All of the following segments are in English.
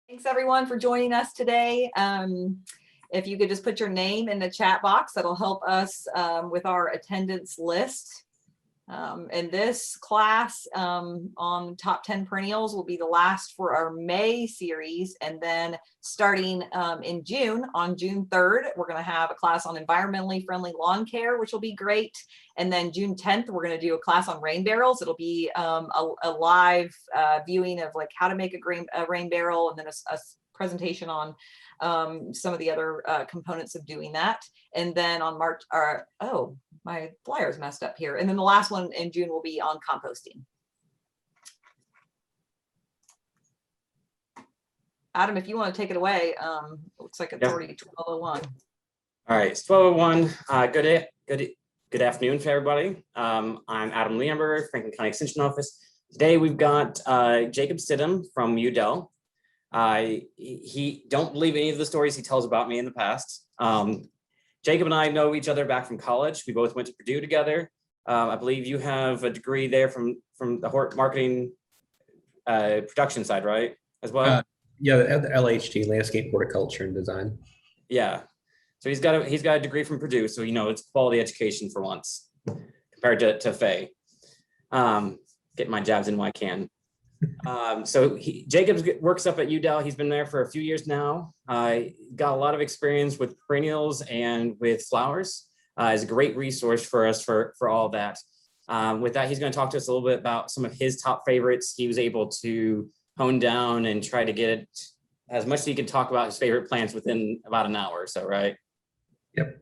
Thanks everyone for joining us today. If you could just put your name in the chat box, that'll help us with our attendance list. And this class on top 10 perennials will be the last for our May series. And then starting in June, on June 3rd, we're going to have a class on environmentally friendly lawn care, which will be great. And then June 10th, we're going to do a class on rain barrels. It'll be a live viewing of like how to make a rain barrel, and then a presentation on some of the other components of doing that. And then on March, oh, my flyer's messed up here. And then the last one in June will be on composting. Adam, if you want to take it away, looks like it's already 12:01. All right, it's 12:01. Good afternoon to everybody. I'm Adam Leamber, Franklin County Extension Office. Today we've got Jacob Sedum from UDEL. He don't believe any of the stories he tells about me in the past. Jacob and I know each other back from college. We both went to Purdue together. I believe you have a degree there from the marketing production side, right? As well. Yeah, the LHD, Landscape Horticulture and Design. Yeah, so he's got a degree from Purdue, so it's quality education for once compared to Faye. Getting my jabs in when I can. So Jacob works up at UDEL. He's been there for a few years now. Got a lot of experience with perennials and with flowers. Is a great resource for us for all that. With that, he's going to talk to us a little bit about some of his top favorites. He was able to hone down and try to get as much as he could talk about his favorite plants within about an hour or so, right? Yep.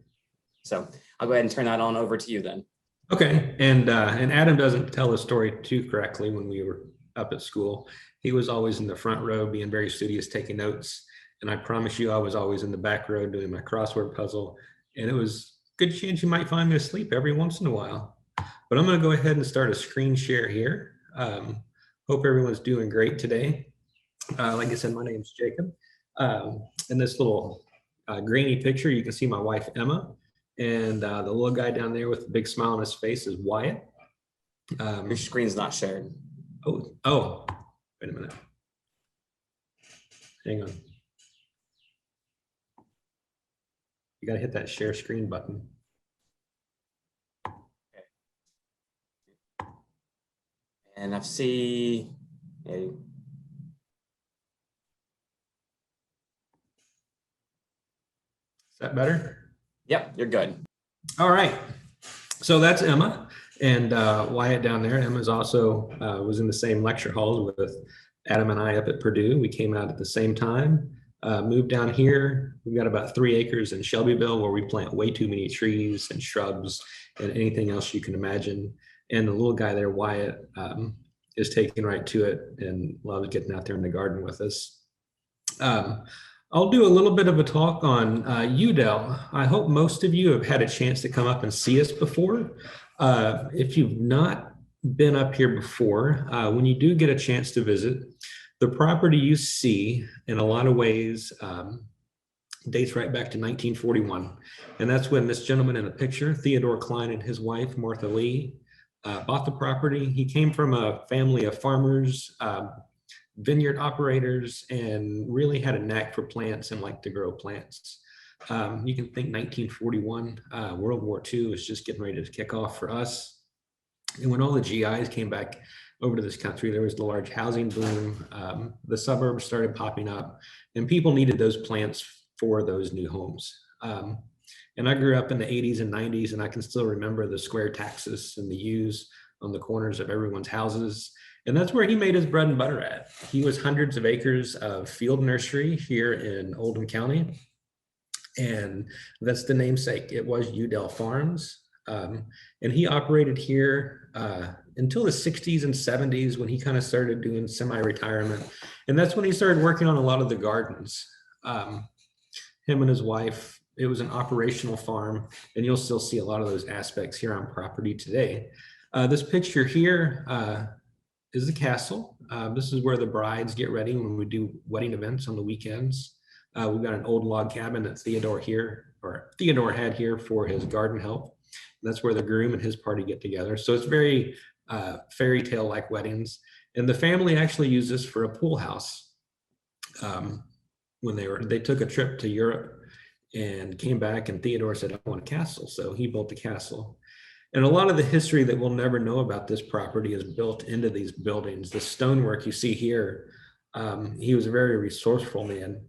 So I'll go ahead and turn that on over to you then. Okay, and Adam doesn't tell the story too correctly. When we were up at school, he was always in the front row being very studious, taking notes, and I promise you I was always in the back row doing my crossword puzzle, and it was a good chance you might find me asleep every once in a while. But I'm going to go ahead and start a screen share here. Hope everyone's doing great today. Like I said, my name's Jacob. In this little grainy picture, you can see my wife Emma, and the little guy down there with the big smile on his face is Wyatt. Your screen's not shared. Oh, wait a minute. Hang on. You gotta hit that share screen button. Okay. And I see. Is that better? Yep, you're good. All right. So that's Emma. And Wyatt down there. Emma's also was in the same lecture halls with Adam and I up at Purdue. We came out at the same time, moved down here. We've got about 3 acres in Shelbyville where we plant way too many trees and shrubs and anything else you can imagine. And the little guy there, Wyatt, is taking right to it and loves getting out there in the garden with us. I'll do a little bit of a talk on UDEL. I hope most of you have had a chance to come up and see us before. If you've not been up here before, when you do get a chance to visit, the property you see in a lot of ways dates right back to 1941. And that's when this gentleman in the picture, Theodore Klein, and his wife, Martha Lee, bought the property. He came from a family of farmers, vineyard operators, and really had a knack for plants and liked to grow plants. You can think 1941, World War II was just getting ready to kick off for us. And when all the GIs came back over to this country, there was the large housing boom. The suburbs started popping up, and people needed those plants for those new homes. And I grew up in the 80s and 90s, and I can still remember the square taxus and the U's on the corners of everyone's houses. And that's where he made his bread and butter at. He was hundreds of acres of field nursery here in Oldham County. And that's the namesake. It was UDEL Farms. And he operated here until the 60s and 70s when he kind of started doing semi-retirement. And that's when he started working on a lot of the gardens. Him and his wife, it was an operational farm, and you'll still see a lot of those aspects here on property today. This picture here is the castle. This is where the brides get ready when we do wedding events on the weekends. We've got an old log cabin that Theodore had here for his garden help. That's where the groom and his party get together. So it's very fairy tale like weddings. And the family actually used this for a pool house. when they took a trip to Europe and came back, and Theodore said, I want a castle. So he built the castle. And a lot of the history that we'll never know about this property is built into these buildings. The stonework you see here, he was a very resourceful man.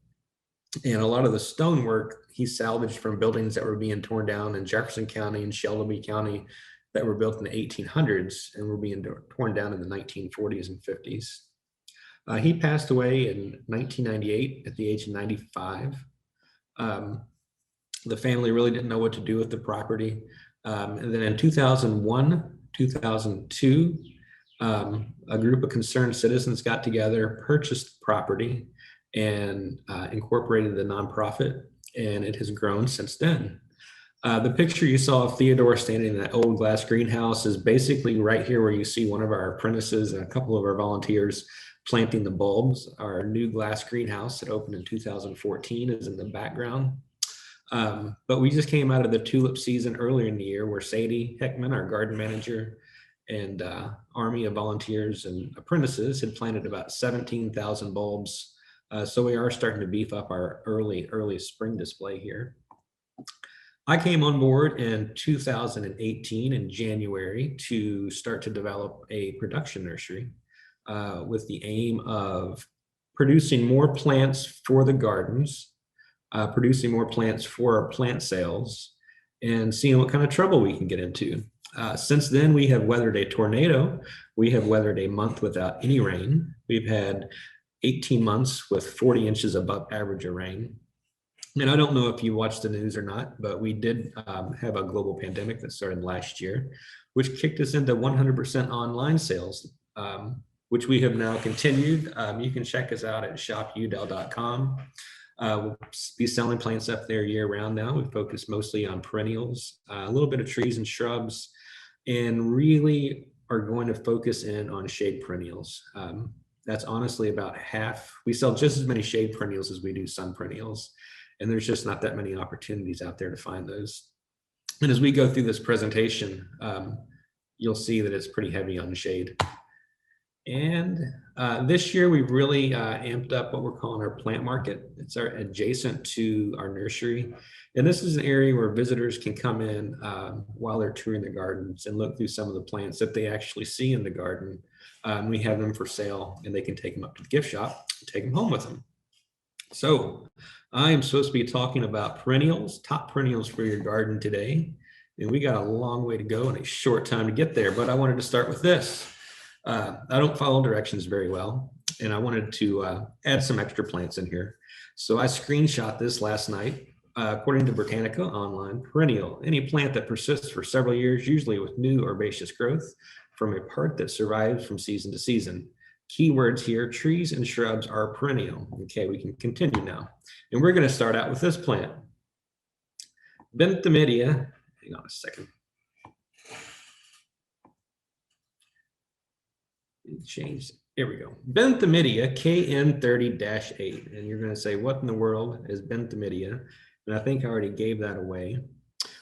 And a lot of the stonework he salvaged from buildings that were being torn down in Jefferson County and Shelby County that were built in the 1800s and were being torn down in the 1940s and 50s. He passed away in 1998 at the age of 95. The family really didn't know what to do with the property. And then in 2001, 2002, a group of concerned citizens got together, purchased the property, and incorporated the nonprofit, and it has grown since then. The picture you saw of Theodore standing in that old glass greenhouse is basically right here where you see one of our apprentices and a couple of our volunteers planting the bulbs. Our new glass greenhouse that opened in 2014 is in the background. But we just came out of the tulip season earlier in the year where Sadie Heckman, our garden manager, and army of volunteers and apprentices had planted about 17,000 bulbs. So we are starting to beef up our early spring display here. I came on board in 2018 in January to start to develop a production nursery with the aim of producing more plants for the gardens, producing more plants for our plant sales, and seeing what kind of trouble we can get into. Since then, we have weathered a tornado. We have weathered a month without any rain. We've had 18 months with 40 inches above average of rain. And I don't know if you watched the news or not, but we did have a global pandemic that started last year, which kicked us into 100% online sales, which we have now continued. You can check us out at shopudel.com. We'll be selling plants up there year round now. We focus mostly on perennials, a little bit of trees and shrubs, and really are going to focus in on shade perennials. That's honestly about half. We sell just as many shade perennials as we do sun perennials, and there's just not that many opportunities out there to find those. And as we go through this presentation, you'll see that it's pretty heavy on shade. And this year we've really amped up what we're calling our plant market. It's adjacent to our nursery. And this is an area where visitors can come in while they're touring the gardens and look through some of the plants that they actually see in the garden. We have them for sale, and they can take them up to the gift shop and take them home with them. So I am supposed to be talking about perennials, top perennials for your garden today. And we got a long way to go and a short time to get there, but I wanted to start with this. I don't follow directions very well, and I wanted to add some extra plants in here. So I screenshot this last night. According to Britannica Online, perennial, any plant that persists for several years, usually with new herbaceous growth from a part that survives from season to season. Keywords here, trees and shrubs are perennial. Okay, we can continue now. And we're going to start out with this plant. Benthumidia, hang on a second. Change. Here we go. Benthumidia KN30-8. And you're going to say, what in the world is Benthumidia? And I think I already gave that away.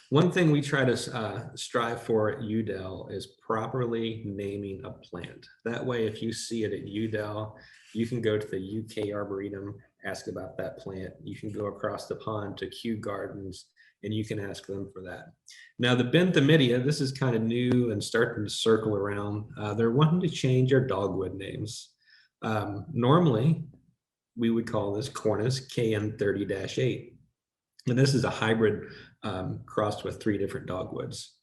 One thing we try to strive for at UDEL is properly naming a plant. That way, if you see it at UDEL, you can go to the UK Arboretum, ask about that plant. You can go across the pond to Kew Gardens, and you can ask them for that. Now, the Benthumidia, this is kind of new and starting to circle around. They're wanting to change our dogwood names. Normally, we would call this Cornus KN30-8. And this is a hybrid crossed with 3 different dogwoods.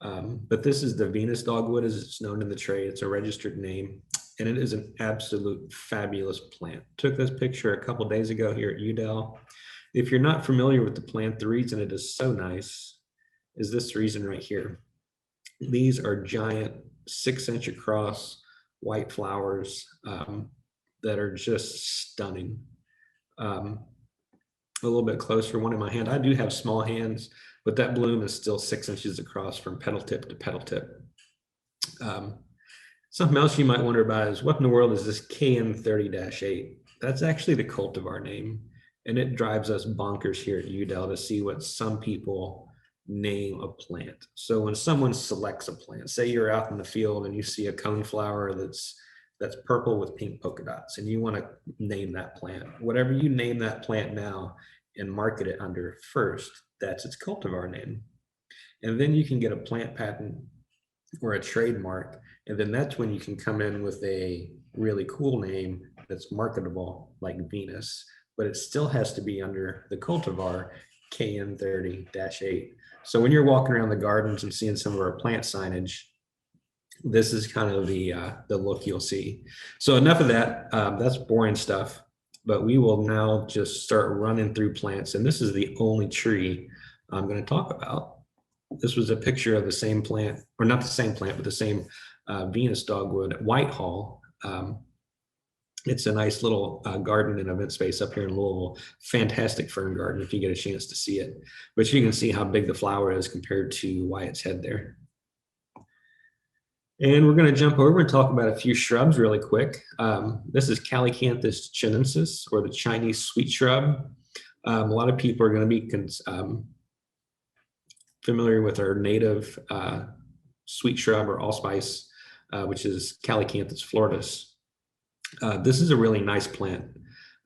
But this is the Venus dogwood, as it's known in the trade. It's a registered name, and it is an absolute fabulous plant. Took this picture a couple days ago here at UDEL. If you're not familiar with the plant, the reason it is so nice is this reason right here. These are giant 6-inch across white flowers that are just stunning. A little bit closer, one in my hand. I do have small hands, but that bloom is still 6 inches across from petal tip to petal tip. Something else you might wonder about is what in the world is this KN30-8? That's actually the cultivar name, and it drives us bonkers here at UDEL to see what some people name a plant. So when someone selects a plant, say you're out in the field and you see a coneflower that's that's purple with pink polka dots, and you want to name that plant. Whatever you name that plant now and market it under first, that's its cultivar name. And then you can get a plant patent or a trademark, and then that's when you can come in with a really cool name that's marketable, like Venus, but it still has to be under the cultivar KN30-8. So when you're walking around the gardens and seeing some of our plant signage, this is kind of the look you'll see. So enough of that. That's boring stuff, but we will now just start running through plants. And this is the only tree I'm going to talk about. This was a picture of the same plant, or not the same plant, but the same Venus dogwood at Whitehall. It's a nice little garden and event space up here in Louisville. Fantastic fern garden if you get a chance to see it. But you can see how big the flower is compared to Wyatt's head there. And we're going to jump over and talk about a few shrubs really quick. This is Calicanthus chinensis, or the Chinese sweet shrub. A lot of people are going to be familiar with our native sweet shrub or allspice, which is Calicanthus floridus. This is a really nice plant.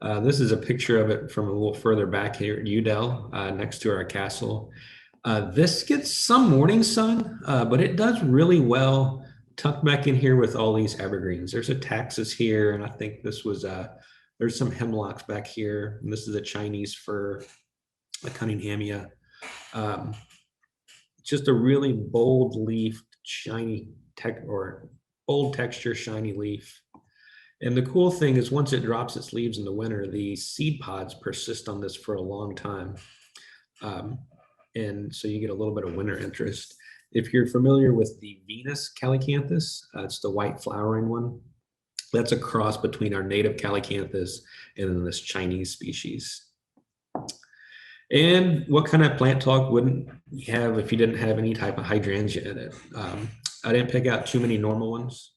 This is a picture of it from a little further back here at Udell, next to our castle. This gets some morning sun, but it does really well tucked back in here with all these evergreens. There's a taxus here, and I think this was there's some hemlocks back here, and this is a Chinese fir, a Cunninghamia. Just a really bold leaf, bold texture, shiny leaf. And the cool thing is once it drops its leaves in the winter, the seed pods persist on this for a long time. And so you get a little bit of winter interest. If you're familiar with the Venus Calicanthus, it's the white flowering one. That's a cross between our native Calicanthus and then this Chinese species. And what kind of plant talk wouldn't you have if you didn't have any type of hydrangea in it? I didn't pick out too many normal ones.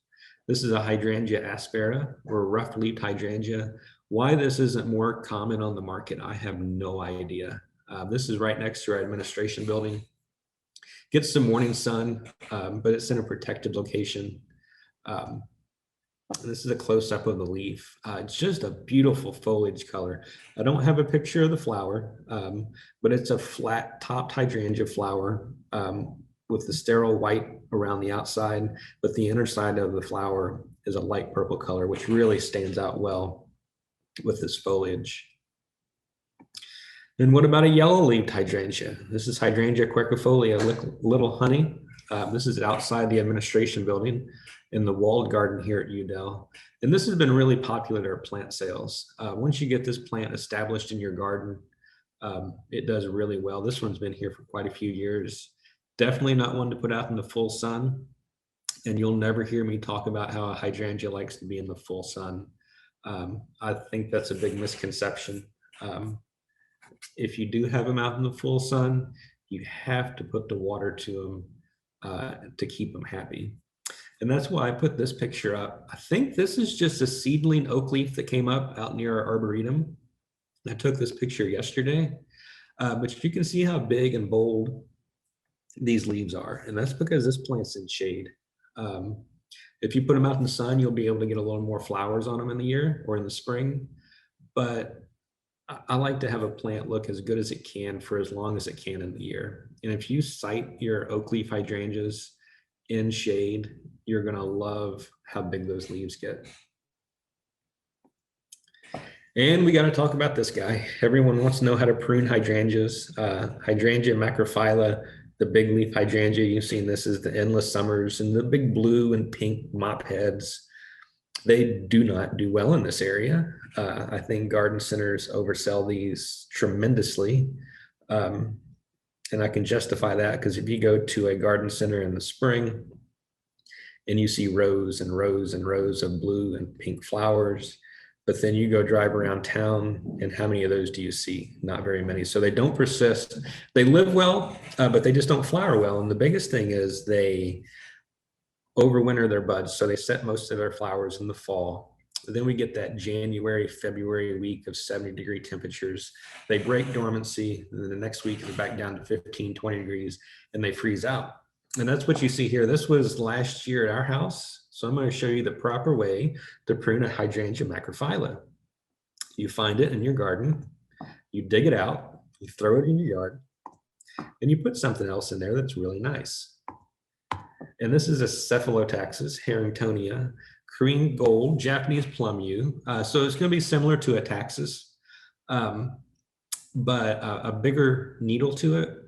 This is a Hydrangea aspera, or a rough-leaved hydrangea. Why this isn't more common on the market, I have no idea. This is right next to our administration building. Gets some morning sun, but it's in a protected location. This is a close-up of the leaf. It's just a beautiful foliage color. I don't have a picture of the flower, but it's a flat-topped hydrangea flower with the sterile white around the outside, but the inner side of the flower is a light purple color, which really stands out well with this foliage. And what about a yellow-leaved hydrangea? This is Hydrangea Quarkifolia, Little Honey. This is outside the administration building in the walled garden here at Udell. And this has been really popular at our plant sales. Once you get this plant established in your garden, it does really well. This one's been here for quite a few years. Definitely not one to put out in the full sun. And you'll never hear me talk about how a hydrangea likes to be in the full sun. I think that's a big misconception. If you do have them out in the full sun, you have to put the water to them to keep them happy. And that's why I put this picture up. I think this is just a seedling oak leaf that came up out near our arboretum. I took this picture yesterday, but you can see how big and bold these leaves are. And that's because this plant's in shade. If you put them out in the sun, you'll be able to get a little more flowers on them in the year or in the spring. But I like to have a plant look as good as it can for as long as it can in the year. And if you site your oak leaf hydrangeas in shade, you're going to love how big those leaves get. And we got to talk about this guy. Everyone wants to know how to prune hydrangeas. Hydrangea macrophylla, the big leaf hydrangea. You've seen this is the endless summers and the big blue and pink mop heads. They do not do well in this area. I think garden centers oversell these tremendously. And I can justify that because if you go to a garden center in the spring and you see rows and rows and rows of blue and pink flowers, but then you go drive around town and how many of those do you see? Not very many. So they don't persist. They live well, but they just don't flower well. And the biggest thing is they overwinter their buds. So they set most of their flowers in the fall. Then we get that January, February week of 70-degree temperatures. They break dormancy. And then the next week they're back down to 15, 20 degrees and they freeze out. And that's what you see here. This was last year at our house. So I'm going to show you the proper way to prune a hydrangea macrophylla. You find it in your garden, you dig it out, you throw it in your yard, and you put something else in there that's really nice. And this is a Cephalotaxis Harringtonia, cream gold, Japanese plum yew. So it's going to be similar to a taxus, but a bigger needle to it.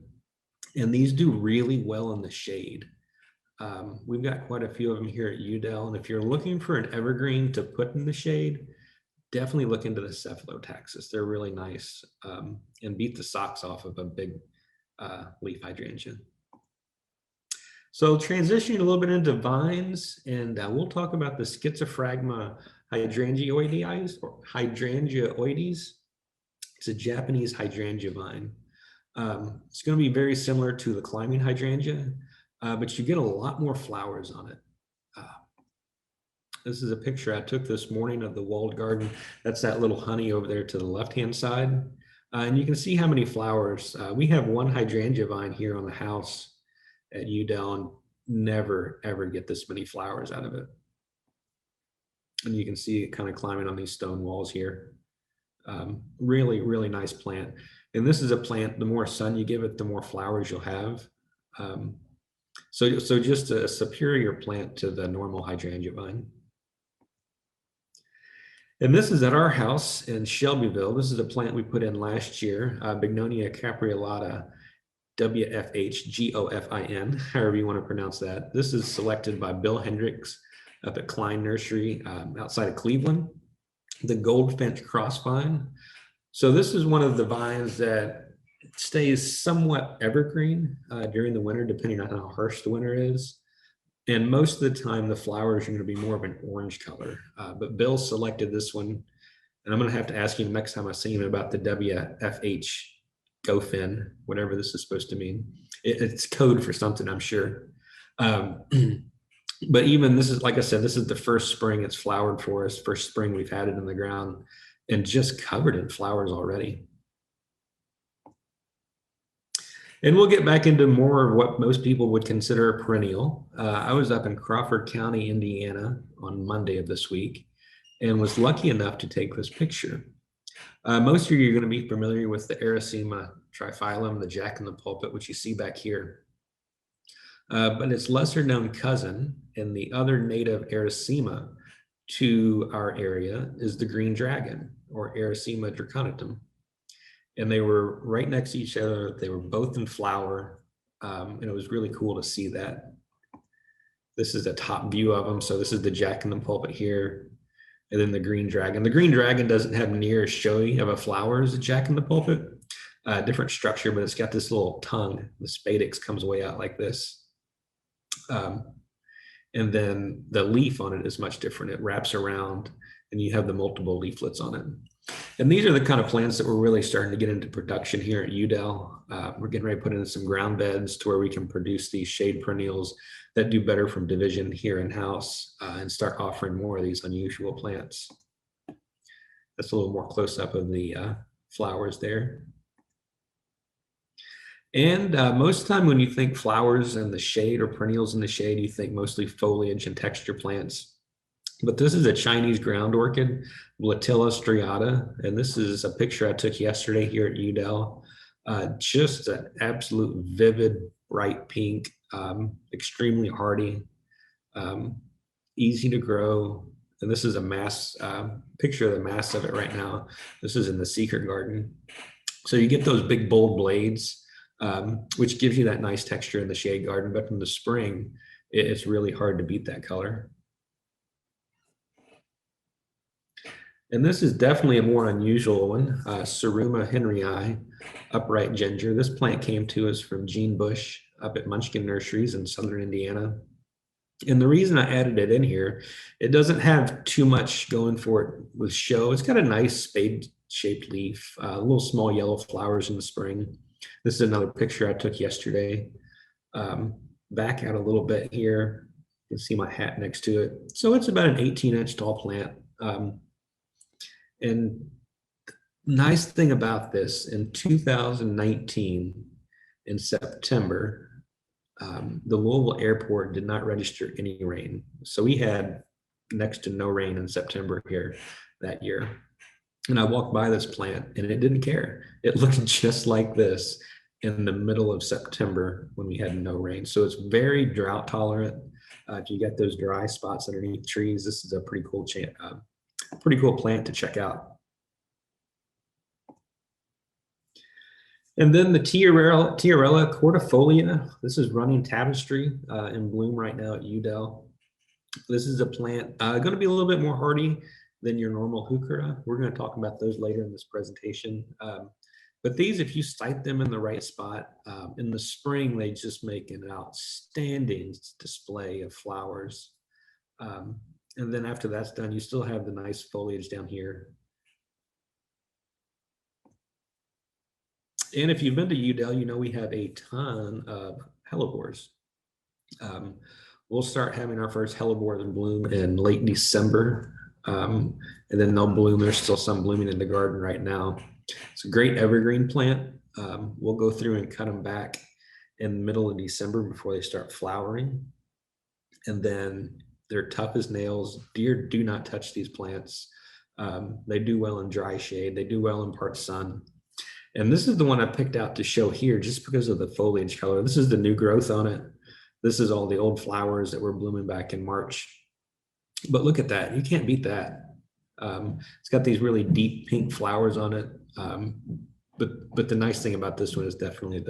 And these do really well in the shade. We've got quite a few of them here at Udell. And if you're looking for an evergreen to put in the shade, definitely look into the Cephalotaxis. They're really nice, and beat the socks off of a big leaf hydrangea. So transitioning a little bit into vines, and we'll talk about the Schizophragma hydrangeoides, or hydrangeoides. It's a Japanese hydrangea vine. It's going to be very similar to the climbing hydrangea, but you get a lot more flowers on it. This is a picture I took this morning of the walled garden. That's that little honey over there to the left-hand side. And you can see how many flowers. We have one hydrangea vine here on the house at Udell and never, ever get this many flowers out of it. And you can see it kind of climbing on these stone walls here. Really, really nice plant. And this is a plant, the more sun you give it, the more flowers you'll have. So just a superior plant to the normal hydrangea vine. And this is at our house in Shelbyville. This is a plant we put in last year, Bignonia Capriolata, WFHGOFIN, however you want to pronounce that. This is selected by Bill Hendricks up at Klein Nursery outside of Cleveland, the Goldfinch crossvine. So this is one of the vines that stays somewhat evergreen during the winter, depending on how harsh the winter is. And most of the time, the flowers are going to be more of an orange color. But Bill selected this one, and I'm going to have to ask you next time I see him about the WFH GoFin, whatever this is supposed to mean. It's code for something, I'm sure. But even this is, like I said, this is the first spring it's flowered for us, first spring we've had it in the ground, and just covered in flowers already. And we'll get back into more of what most people would consider a perennial. I was up in Crawford County, Indiana on Monday of this week and was lucky enough to take this picture. Most of you are going to be familiar with the Erycema triphyllum, the jack-in-the-pulpit, which you see back here. But its lesser known cousin and the other native Erycema to our area is the green dragon, or Erycema draconitum. And they were right next to each other. They were both in flower, and it was really cool to see that. This is a top view of them. So this is the jack-in-the-pulpit here, and then the green dragon. The green dragon doesn't have near as showy of a flower as a jack-in-the-pulpit. Different structure, but it's got this little tongue. The spadix comes way out like this. And then the leaf on it is much different. It wraps around, and you have the multiple leaflets on it. And these are the kind of plants that we're really starting to get into production here at Udell. We're getting ready to put in some ground beds to where we can produce these shade perennials that do better from division here in-house and start offering more of these unusual plants. That's a little more close up of the flowers there. And most of the time when you think flowers in the shade or perennials in the shade, you think mostly foliage and texture plants. But this is a Chinese ground orchid, Lutilla striata, and this is a picture I took yesterday here at Udell. Just an absolute vivid, bright pink, extremely hardy, easy to grow. And this is a mass picture of the mass of it right now. This is in the secret garden. So you get those big bold blades, which gives you that nice texture in the shade garden. But in the spring, it's really hard to beat that color. And this is definitely a more unusual one, Ceruma henryi, upright ginger. This plant came to us from Gene Bush up at Munchkin Nurseries in southern Indiana. And the reason I added it in here, it doesn't have too much going for it with show. It's got a nice spade-shaped leaf, little small yellow flowers in the spring. This is another picture I took yesterday. Back out a little bit here. You can see my hat next to it. So it's about an 18-inch tall plant. And nice thing about this, in 2019, in September, the Louisville airport did not register any rain. So we had next to no rain in September here that year. And I walked by this plant and it didn't care. It looked just like this in the middle of September when we had no rain. So it's very drought tolerant. If you get those dry spots underneath trees, this is a pretty cool plant to check out. And then the Tiarella Cordifolia. This is running tapestry in bloom right now at Udell. This is a plant going to be a little bit more hardy than your normal heuchera. We're going to talk about those later in this presentation. But these, if you site them in the right spot, in the spring, they just make an outstanding display of flowers. And then after that's done, you still have the nice foliage down here. And if you've been to Udell, you know we have a ton of hellebores. We'll start having our first hellebores in bloom in late December. And then they'll bloom. There's still some blooming in the garden right now. It's a great evergreen plant. We'll go through and cut them back in the middle of December before they start flowering. And then they're tough as nails. Deer do not touch these plants. They do well in dry shade. They do well in part sun. And this is the one I picked out to show here just because of the foliage color. This is the new growth on it. This is all the old flowers that were blooming back in March. But look at that. You can't beat that. It's got these really deep pink flowers on it. But the nice thing about this one is definitely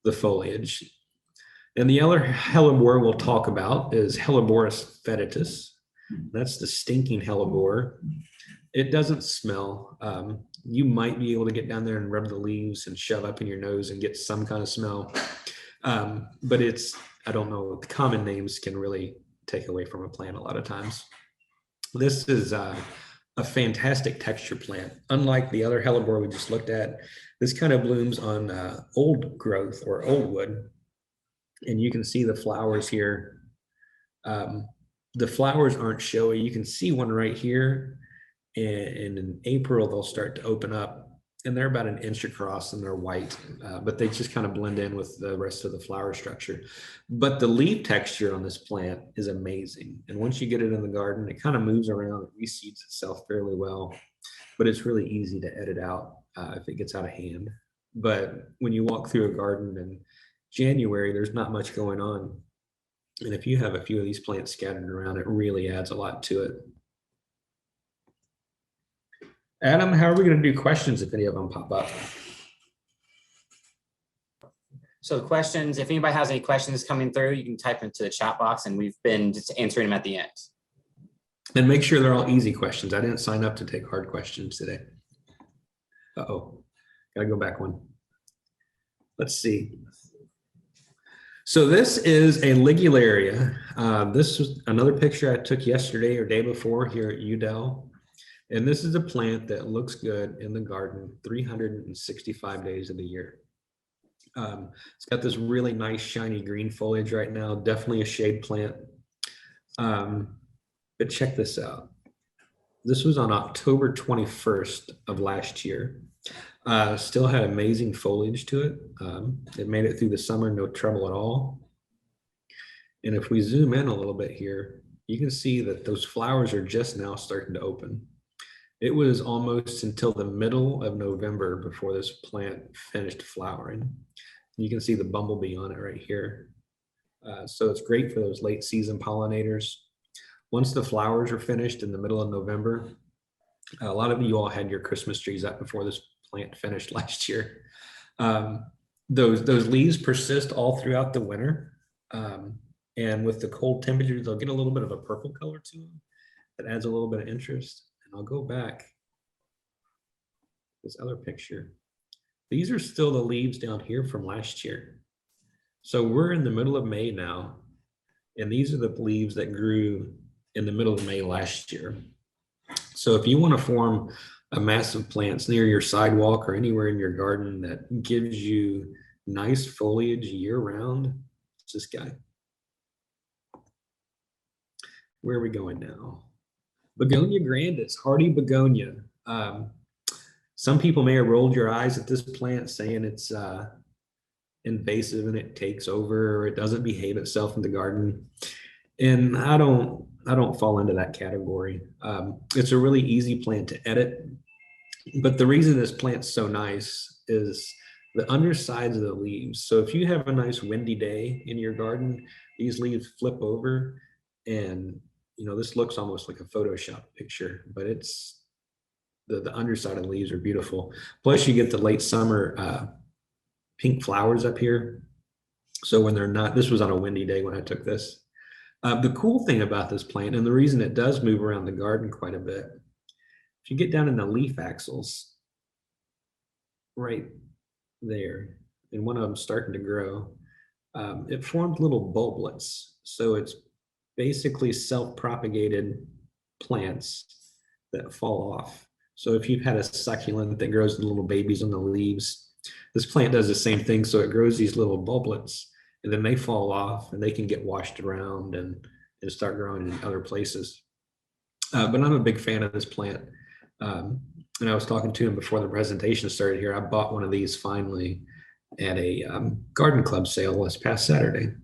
the foliage. And the other hellebore we'll talk about is Helleborus foetus. That's the stinking hellebore. It doesn't smell. You might be able to get down there and rub the leaves and shove up in your nose and get some kind of smell. But I don't know, the common names can really take away from a plant a lot of times. This is a fantastic texture plant. Unlike the other hellebore we just looked at, this kind of blooms on old growth or old wood. And you can see the flowers here. The flowers aren't showy. You can see one right here. And in April, they'll start to open up. And they're about 1 inch across and they're white. But they just kind of blend in with the rest of the flower structure. But the leaf texture on this plant is amazing. And once you get it in the garden, it kind of moves around. It reseeds itself fairly well. But it's really easy to edit out if it gets out of hand. But when you walk through a garden in January, there's not much going on. And if you have a few of these plants scattered around, it really adds a lot to it. Adam, how are we going to do questions if any of them pop up? So the questions, if anybody has any questions coming through, you can type into the chat box and we've been just answering them at the end. And make sure they're all easy questions. I didn't sign up to take hard questions today. Uh-oh, gotta go back one. Let's see. So this is a Ligularia. This was another picture I took yesterday or day before here at Udell. And this is a plant that looks good in the garden 365 days of the year. It's got this really nice shiny green foliage right now, definitely a shade plant. But check this out. This was on October 21st of last year. Still had amazing foliage to it. It made it through the summer, no trouble at all. And if we zoom in a little bit here, you can see that those flowers are just now starting to open. It was almost until the middle of November before this plant finished flowering. You can see the bumblebee on it right here. So it's great for those late season pollinators. Once the flowers are finished in the middle of November, a lot of you all had your Christmas trees up before this plant finished last year. Those leaves persist all throughout the winter. And with the cold temperatures, they'll get a little bit of a purple color to them. That adds a little bit of interest. I'll go back this other picture. These are still the leaves down here from last year. So we're in the middle of May now, and these are the leaves that grew in the middle of May last year. So if you want to form a mass of plants near your sidewalk or anywhere in your garden that gives you nice foliage year round, it's this guy. Where are we going now? Begonia grandis, Hardy Begonia. Some people may have rolled your eyes at this plant saying it's invasive and it takes over, or it doesn't behave itself in the garden. And I don't fall into that category. It's a really easy plant to edit, but the reason this plant's so nice is the undersides of the leaves. So if you have a nice windy day in your garden, these leaves flip over, and this looks almost like a Photoshop picture, but it's the underside of the leaves are beautiful. Plus you get the late summer pink flowers up here. So when they're not, this was on a windy day when I took this. The cool thing about this plant, and the reason it does move around the garden quite a bit, if you get down in the leaf axils, right there, and one of them starting to grow, it formed little bulblets. So it's basically self-propagated plants that fall off. So if you've had a succulent that grows little babies on the leaves, this plant does the same thing. So it grows these little bulblets, and then they fall off and they can get washed around and start growing in other places. But I'm a big fan of this plant. And I was talking to him before the presentation started here. I bought one of these finally at a garden club sale this past Saturday.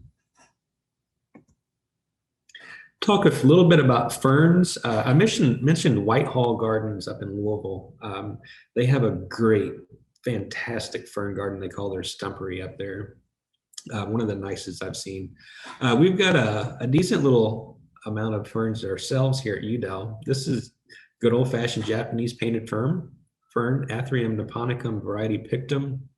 Talk a little bit about ferns. I mentioned Whitehall Gardens up in Louisville. They have a great, fantastic fern garden. They call their stumpery up there. One of the nicest I've seen. We've got a decent little amount of ferns ourselves here at Udell. This is good old-fashioned Japanese painted fern, Athrium niponicum variety pictum.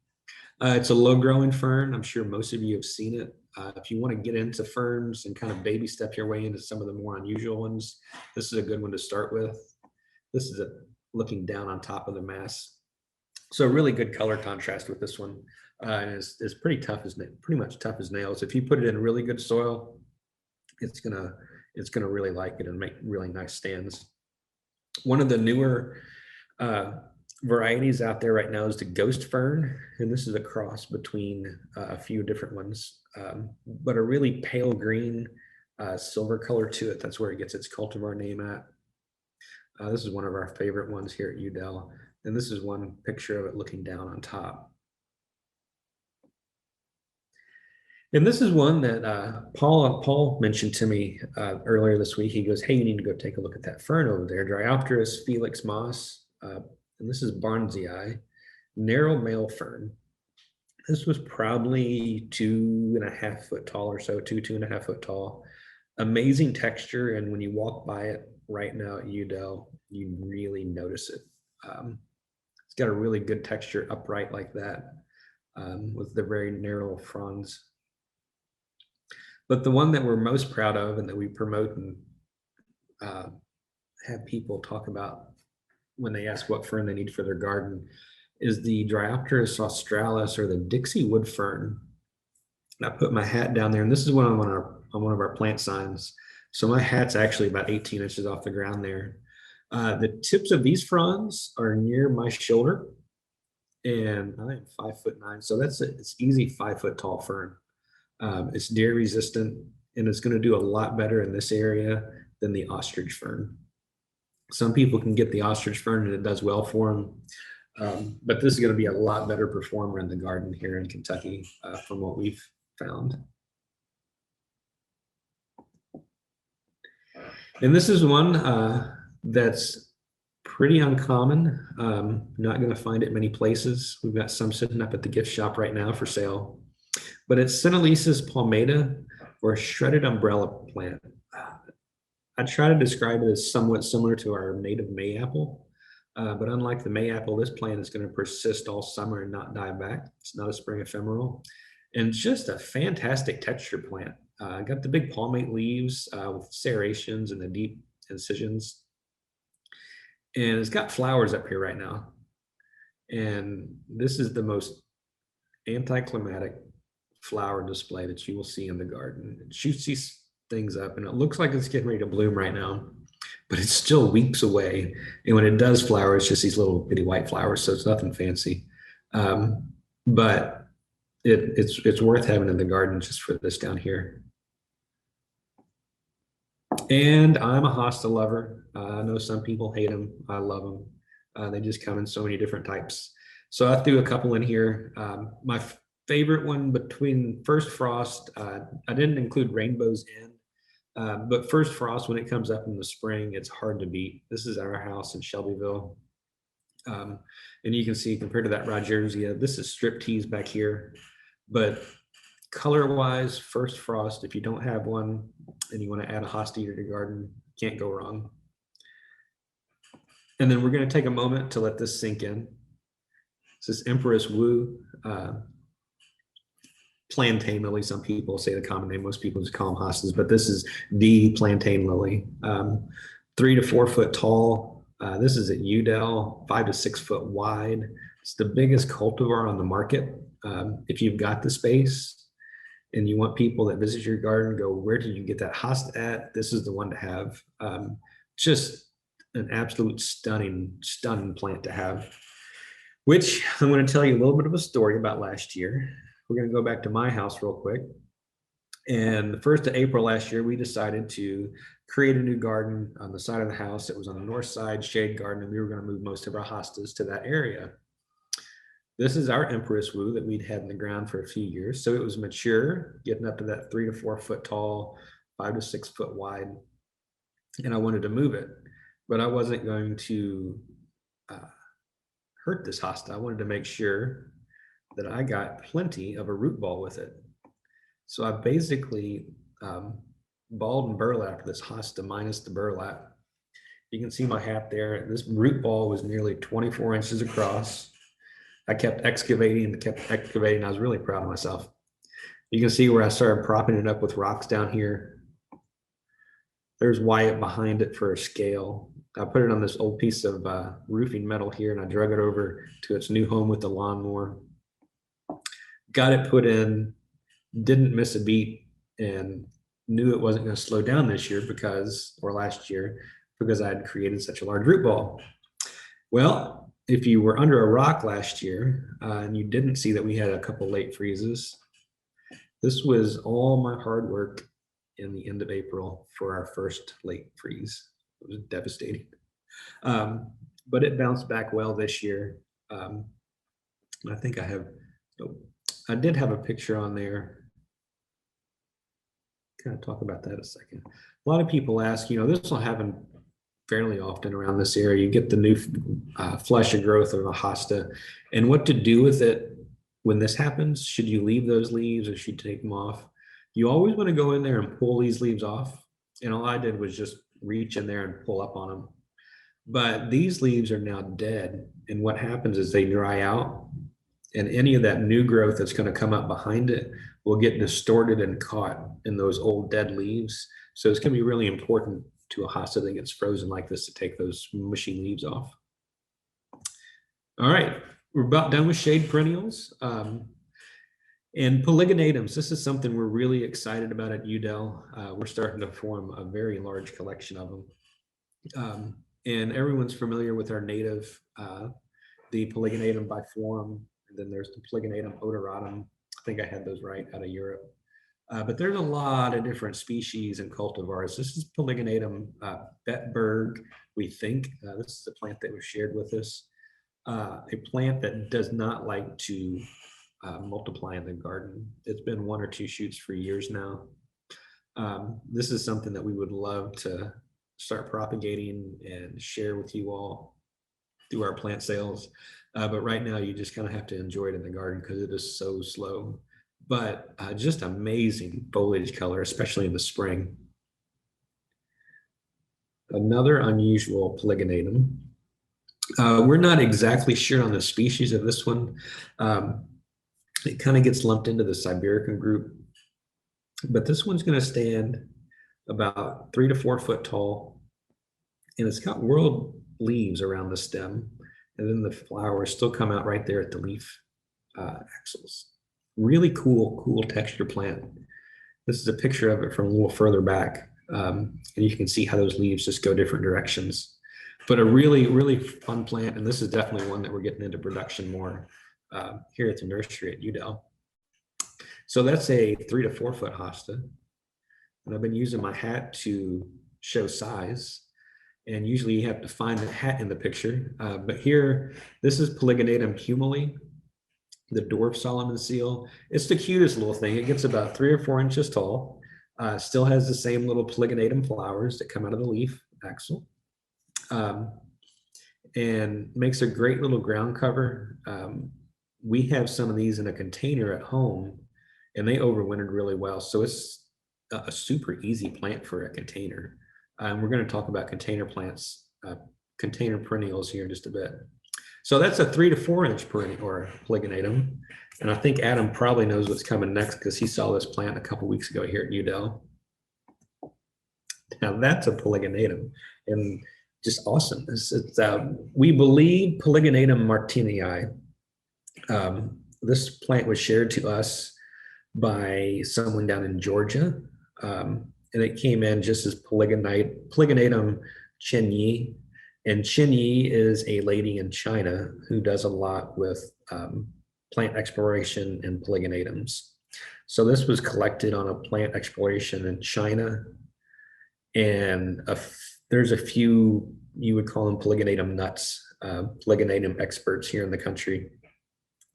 It's a low-growing fern. I'm sure most of you have seen it. If you want to get into ferns and kind of baby step your way into some of the more unusual ones, this is a good one to start with. This is looking down on top of the mass. So really good color contrast with this one. And it's pretty much tough as nails. If you put it in really good soil, it's gonna really like it and make really nice stands. One of the newer varieties out there right now is the ghost fern, and this is a cross between a few different ones, but a really pale green silver color to it. That's where it gets its cultivar name at. This is one of our favorite ones here at Udell, and this is one picture of it looking down on top. And this is one that Paul mentioned to me earlier this week. He goes, "Hey, you need to go take a look at that fern over there, Dryopterous Felix Moss." And this is Barnesii, narrow male fern. This was probably 2.5 foot tall or so, 2.5 foot tall. Amazing texture, and when you walk by it right now at Udell, you really notice it. It's got a really good texture upright like that, with the very narrow fronds. But the one that we're most proud of and that we promote and have people talk about when they ask what fern they need for their garden is the Dryopterous Australis, or the Dixie wood fern. And I put my hat down there, and this is one of our plant signs. So my hat's actually about 18 inches off the ground there. The tips of these fronds are near my shoulder, and I am 5'9", so it's easy 5 foot tall fern. It's deer resistant, and it's going to do a lot better in this area than the ostrich fern. Some people can get the ostrich fern and it does well for them, but this is going to be a lot better performer in the garden here in Kentucky from what we've found. And this is one that's pretty uncommon. Not going to find it many places. We've got some sitting up at the gift shop right now for sale. But it's Sinalisa's palmata, or shredded umbrella plant. I try to describe it as somewhat similar to our native mayapple, but unlike the mayapple, this plant is going to persist all summer and not die back. It's not a spring ephemeral, and just a fantastic texture plant. Got the big palmate leaves with serrations and the deep incisions, and it's got flowers up here right now. And this is the most anticlimactic flower display that you will see in the garden. It shoots these things up, and it looks like it's getting ready to bloom right now, but it's still weeks away. And when it does flower, it's just these little bitty white flowers, so it's nothing fancy. But it's worth having in the garden just for this down here. And I'm a hosta lover. I know some people hate them. I love them. They just come in so many different types. So I threw a couple in here. My favorite one between First Frost, I didn't include Rainbow's End, but First Frost, when it comes up in the spring, it's hard to beat. This is our house in Shelbyville. And you can see compared to that Rodgersia, this is Striptease back here. But color-wise, First Frost, if you don't have one and you want to add a hosta to your garden, can't go wrong. And then we're going to take a moment to let this sink in. This is Empress Wu, Plantain Lily. Some people say the common name, most people just call them hostas, but this is the Plantain Lily. 3 to 4 foot tall. This is at Udell, 5 to 6 foot wide. It's the biggest cultivar on the market. If you've got the space and you want people that visit your garden, go, where did you get that hosta at? This is the one to have. Just an absolute stunning plant to have, which I'm going to tell you a little bit of a story about last year. We're going to go back to my house real quick. And the 1st of April last year, we decided to create a new garden on the side of the house. It was on the north side, shade garden, and we were going to move most of our hostas to that area. This is our Empress Wu that we'd had in the ground for a few years. So it was mature, getting up to that 3 to 4 foot tall, 5 to 6 foot wide. And I wanted to move it, but I wasn't going to hurt this hosta. I wanted to make sure that I got plenty of a root ball with it. So I basically balled and burlapped this hosta minus the burlap. You can see my hat there. This root ball was nearly 24 inches across. I kept excavating. I was really proud of myself. You can see where I started propping it up with rocks down here. There's Wyatt behind it for a scale. I put it on this old piece of roofing metal here, and I drug it over to its new home with the lawnmower. Got it put in, didn't miss a beat, and knew it wasn't going to slow down this year or last year, because I had created such a large root ball. Well, if you were under a rock last year and you didn't see that we had a couple late freezes, this was all my hard work in the end of April for our first late freeze. It was devastating. But it bounced back well this year. I think I did have a picture on there. Kind of talk about that a second. A lot of people ask, this will happen fairly often around this area. You get the new flush of growth of a hosta, and what to do with it when this happens. Should you leave those leaves or should you take them off? You always want to go in there and pull these leaves off. And all I did was just reach in there and pull up on them. But these leaves are now dead. And what happens is they dry out, and any of that new growth that's going to come up behind it will get distorted and caught in those old dead leaves. So it's going to be really important to a hosta that gets frozen like this to take those mushy leaves off. All right, we're about done with shade perennials. And polygonatums, this is something we're really excited about at Udell. We're starting to form a very large collection of them. And everyone's familiar with our native, the Polygonatum biforum, and then there's the Polygonatum odoratum. I think I had those right out of Europe. But there's a lot of different species and cultivars. This is Polygonatum Bettberg, we think. This is a plant that was shared with us. A plant that does not like to multiply in the garden. It's been 1 or 2 shoots for years now. This is something that we would love to start propagating and share with you all through our plant sales. But right now you just kind of have to enjoy it in the garden because it is so slow. But just amazing foliage color, especially in the spring. Another unusual Polygonatum. We're not exactly sure on the species of this one. It kind of gets lumped into the Siberican group, but this one's going to stand about 3 to 4 foot tall, and it's got whorled leaves around the stem, and then the flowers still come out right there at the leaf axils. Really cool texture plant. This is a picture of it from a little further back, and you can see how those leaves just go different directions. But a really fun plant, and this is definitely one that we're getting into production more here at the nursery at Udell. So that's a 3 to 4 foot hosta. And I've been using my hat to show size. And usually you have to find the hat in the picture. But here, this is Polygonatum humuli. the dwarf Solomon seal. It's the cutest little thing. It gets about 3 or 4 inches tall. Still has the same little polygonatum flowers that come out of the leaf axil. And makes a great little ground cover. We have some of these in a container at home, and they overwintered really well. So it's a super easy plant for a container. We're going to talk about container plants, container perennials here in just a bit. So that's a 3 to 4 inch perennial or polygonatum. And I think Adam probably knows what's coming next because he saw this plant a couple weeks ago here at UDEL. Now that's a polygonatum and just awesome. We believe Polygonatum Martini-Eye. This plant was shared to us by someone down in Georgia. And it came in just as Polygonatum Chenyi. And Chenyi is a lady in China who does a lot with plant exploration and polygonatums. So this was collected on a plant exploration in China. And there's a few, you would call them polygonatum nuts, polygonatum experts here in the country.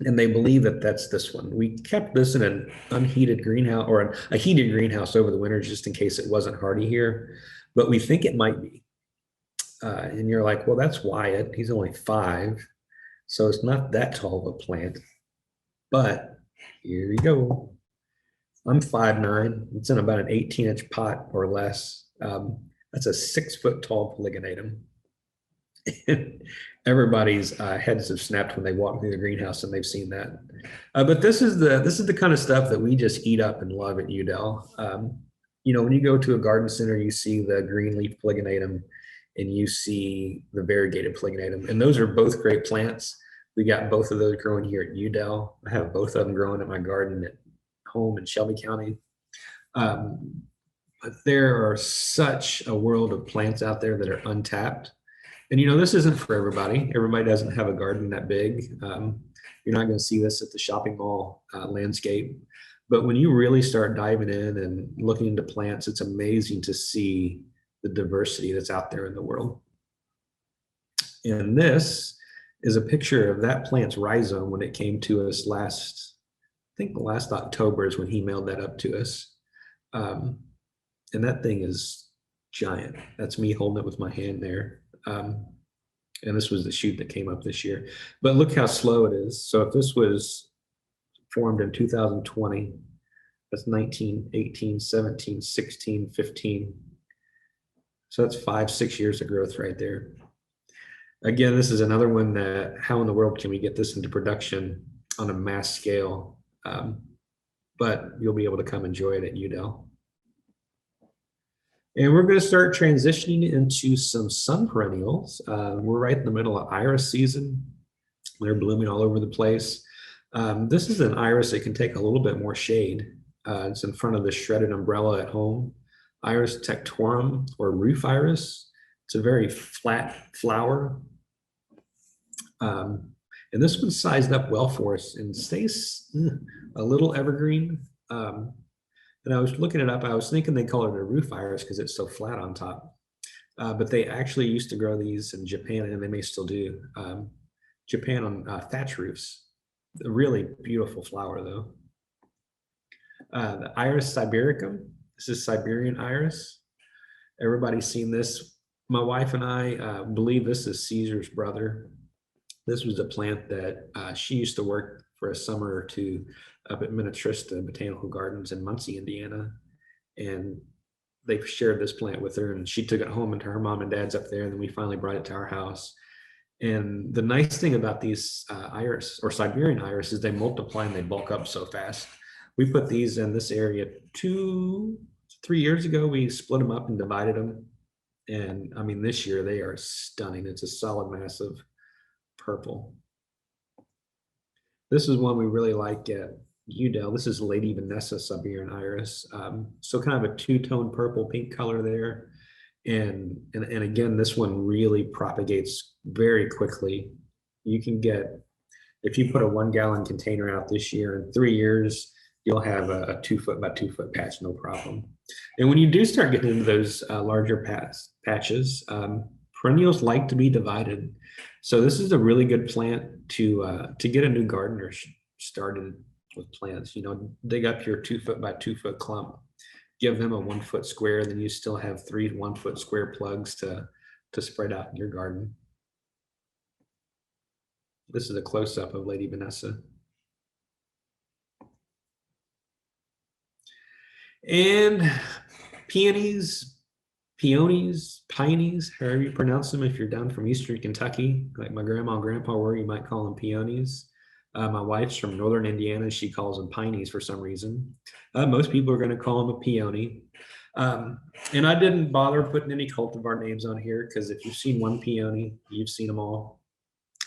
And they believe that that's this one. We kept this in an unheated greenhouse or a heated greenhouse over the winter just in case it wasn't hardy here, but we think it might be. And you're like, well, that's Wyatt. He's only 5. So it's not that tall of a plant. But here you go. I'm 5'9". It's in about an 18-inch pot or less. That's a 6-foot tall polygonatum. Everybody's heads have snapped when they walk through the greenhouse and they've seen that. But this is the kind of stuff that we just eat up and love at UDEL. You know, when you go to a garden center, you see the green leaf polygonatum and you see the variegated polygonatum, and those are both great plants. We got both of those growing here at UDEL. I have both of them growing at my garden at home in Shelby County. But there are such a world of plants out there that are untapped. And you know, this isn't for everybody. Everybody doesn't have a garden that big. You're not going to see this at the shopping mall landscape. But when you really start diving in and looking into plants, it's amazing to see the diversity that's out there in the world. And this is a picture of that plant's rhizome when it came to us last October is when he mailed that up to us. And that thing is giant. That's me holding it with my hand there. And this was the shoot that came up this year. But look how slow it is. So if this was formed in 2020, that's 19, 18, 17, 16, 15. So that's 5-6 years of growth right there. Again, this is another one that how in the world can we get this into production on a mass scale? But you'll be able to come enjoy it at UDEL. And we're going to start transitioning into some sun perennials. We're right in the middle of iris season. They're blooming all over the place. This is an iris that can take a little bit more shade. It's in front of the shredded umbrella at home. Iris tectorum or roof iris. It's a very flat flower. And this one's sized up well for us and stays a little evergreen. And I was looking it up. I was thinking they call it a roof iris because it's so flat on top. But they actually used to grow these in Japan, and they may still do. Japan on thatch roofs. A really beautiful flower, though. The Iris sibericum. This is Siberian Iris. Everybody's seen this. My wife and I believe this is Caesar's brother. This was a plant that she used to work for a summer or two up at Minnetrista Botanical Gardens in Muncie, Indiana. And they shared this plant with her, and she took it home into her mom and dad's up there, and then we finally brought it to our house. And the nice thing about these iris or Siberian iris is they multiply and they bulk up so fast. We put these in this area 2-3 years ago. We split them up and divided them. And I mean, this year they are stunning. It's a solid mass of purple. This is one we really like at UDEL. This is Lady Vanessa Siberian Iris. So kind of a two-tone purple pink color there. And again, this one really propagates very quickly. You can get, if you put a 1-gallon container out this year, in 3 years, you'll have a 2-foot by 2-foot patch, no problem. And when you do start getting into those larger patches, perennials like to be divided. So this is a really good plant to get a new gardener started with plants. You know, dig up your 2 foot by 2 foot clump, give them a 1 foot square, then you still have 3 1 foot square plugs to spread out in your garden. This is a close up of Lady Vanessa. And peonies, peonies, pionies, however you pronounce them. If you're down from Eastern Kentucky, like my grandma and grandpa were, you might call them peonies. My wife's from Northern Indiana. She calls them pionies for some reason. Most people are going to call them a peony. And I didn't bother putting any cultivar names on here because if you've seen one peony, you've seen them all.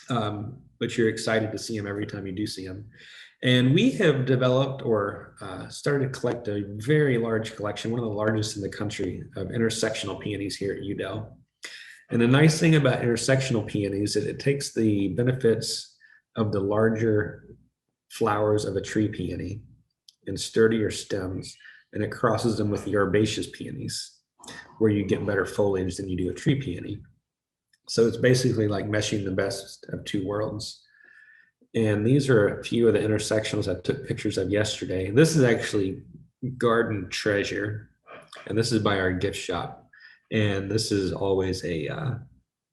But you're excited to see them every time you do see them. And we have developed or started to collect a very large collection, one of the largest in the country, of intersectional peonies here at UDEL. And the nice thing about intersectional peonies is it takes the benefits of the larger flowers of a tree peony and sturdier stems, and it crosses them with the herbaceous peonies, where you get better foliage than you do a tree peony. So it's basically like meshing the best of two worlds. And these are a few of the intersectionals I took pictures of yesterday. This is actually Garden Treasure, and this is by our gift shop. And this is always a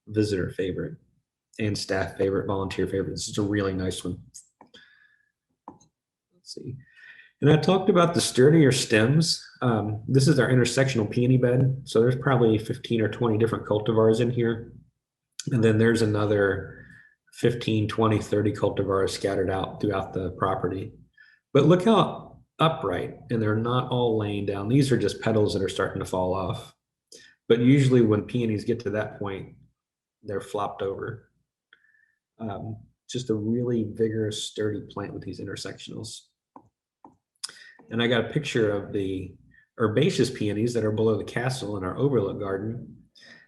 visitor favorite and staff favorite, volunteer favorite. This is a really nice one. Let's see. And I talked about the sturdier stems. This is our intersectional peony bed. So there's probably 15 or 20 different cultivars in here. And then there's another 15, 20, 30 cultivars scattered out throughout the property. But look how upright, and they're not all laying down. These are just petals that are starting to fall off. But usually when peonies get to that point, they're flopped over. Just a really vigorous, sturdy plant with these intersectionals. And I got a picture of the herbaceous peonies that are below the castle in our overlook garden.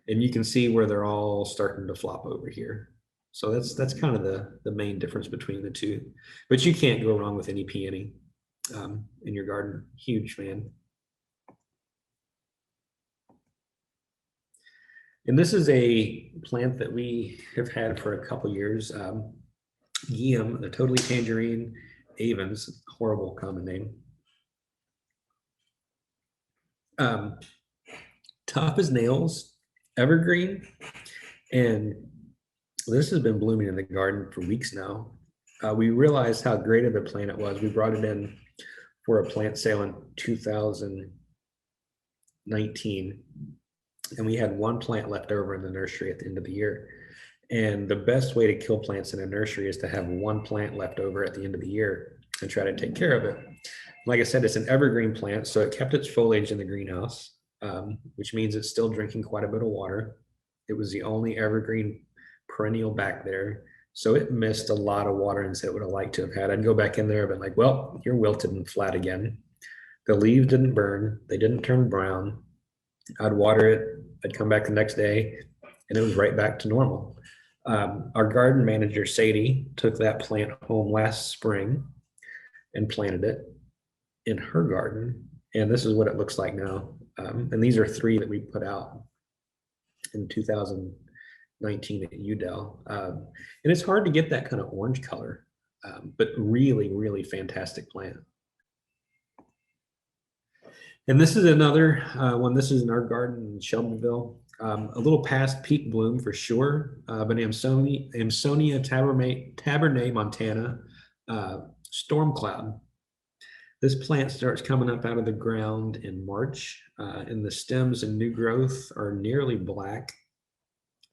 And you can see where they're all starting to flop over here. So that's kind of the main difference between the two. But you can't go wrong with any peony in your garden. Huge fan. And this is a plant that we have had for a couple years. Guillaume, the totally tangerine avens, horrible common name. Tough as nails, evergreen, and this has been blooming in the garden for weeks now. We realized how great of a plant it was. We brought it in for a plant sale in 2019, and we had one plant left over in the nursery at the end of the year. And the best way to kill plants in a nursery is to have one plant left over at the end of the year and try to take care of it. Like I said, it's an evergreen plant, so it kept its foliage in the greenhouse, which means it's still drinking quite a bit of water. It was the only evergreen perennial back there, so it missed a lot of water and said it would have liked to have had. I'd go back in there and been like, well, you're wilted and flat again. The leaves didn't burn, they didn't turn brown. I'd water it, I'd come back the next day, and it was right back to normal. Our garden manager, Sadie, took that plant home last spring and planted it in her garden, and this is what it looks like now. And these are 3 that we put out in 2019 at UDEL. And it's hard to get that kind of orange color, but really, really fantastic plant. And this is another one. This is in our garden in Shelbyville. A little past peak bloom for sure, but Amsonia Tabernae Montana storm cloud. This plant starts coming up out of the ground in March, and the stems and new growth are nearly black.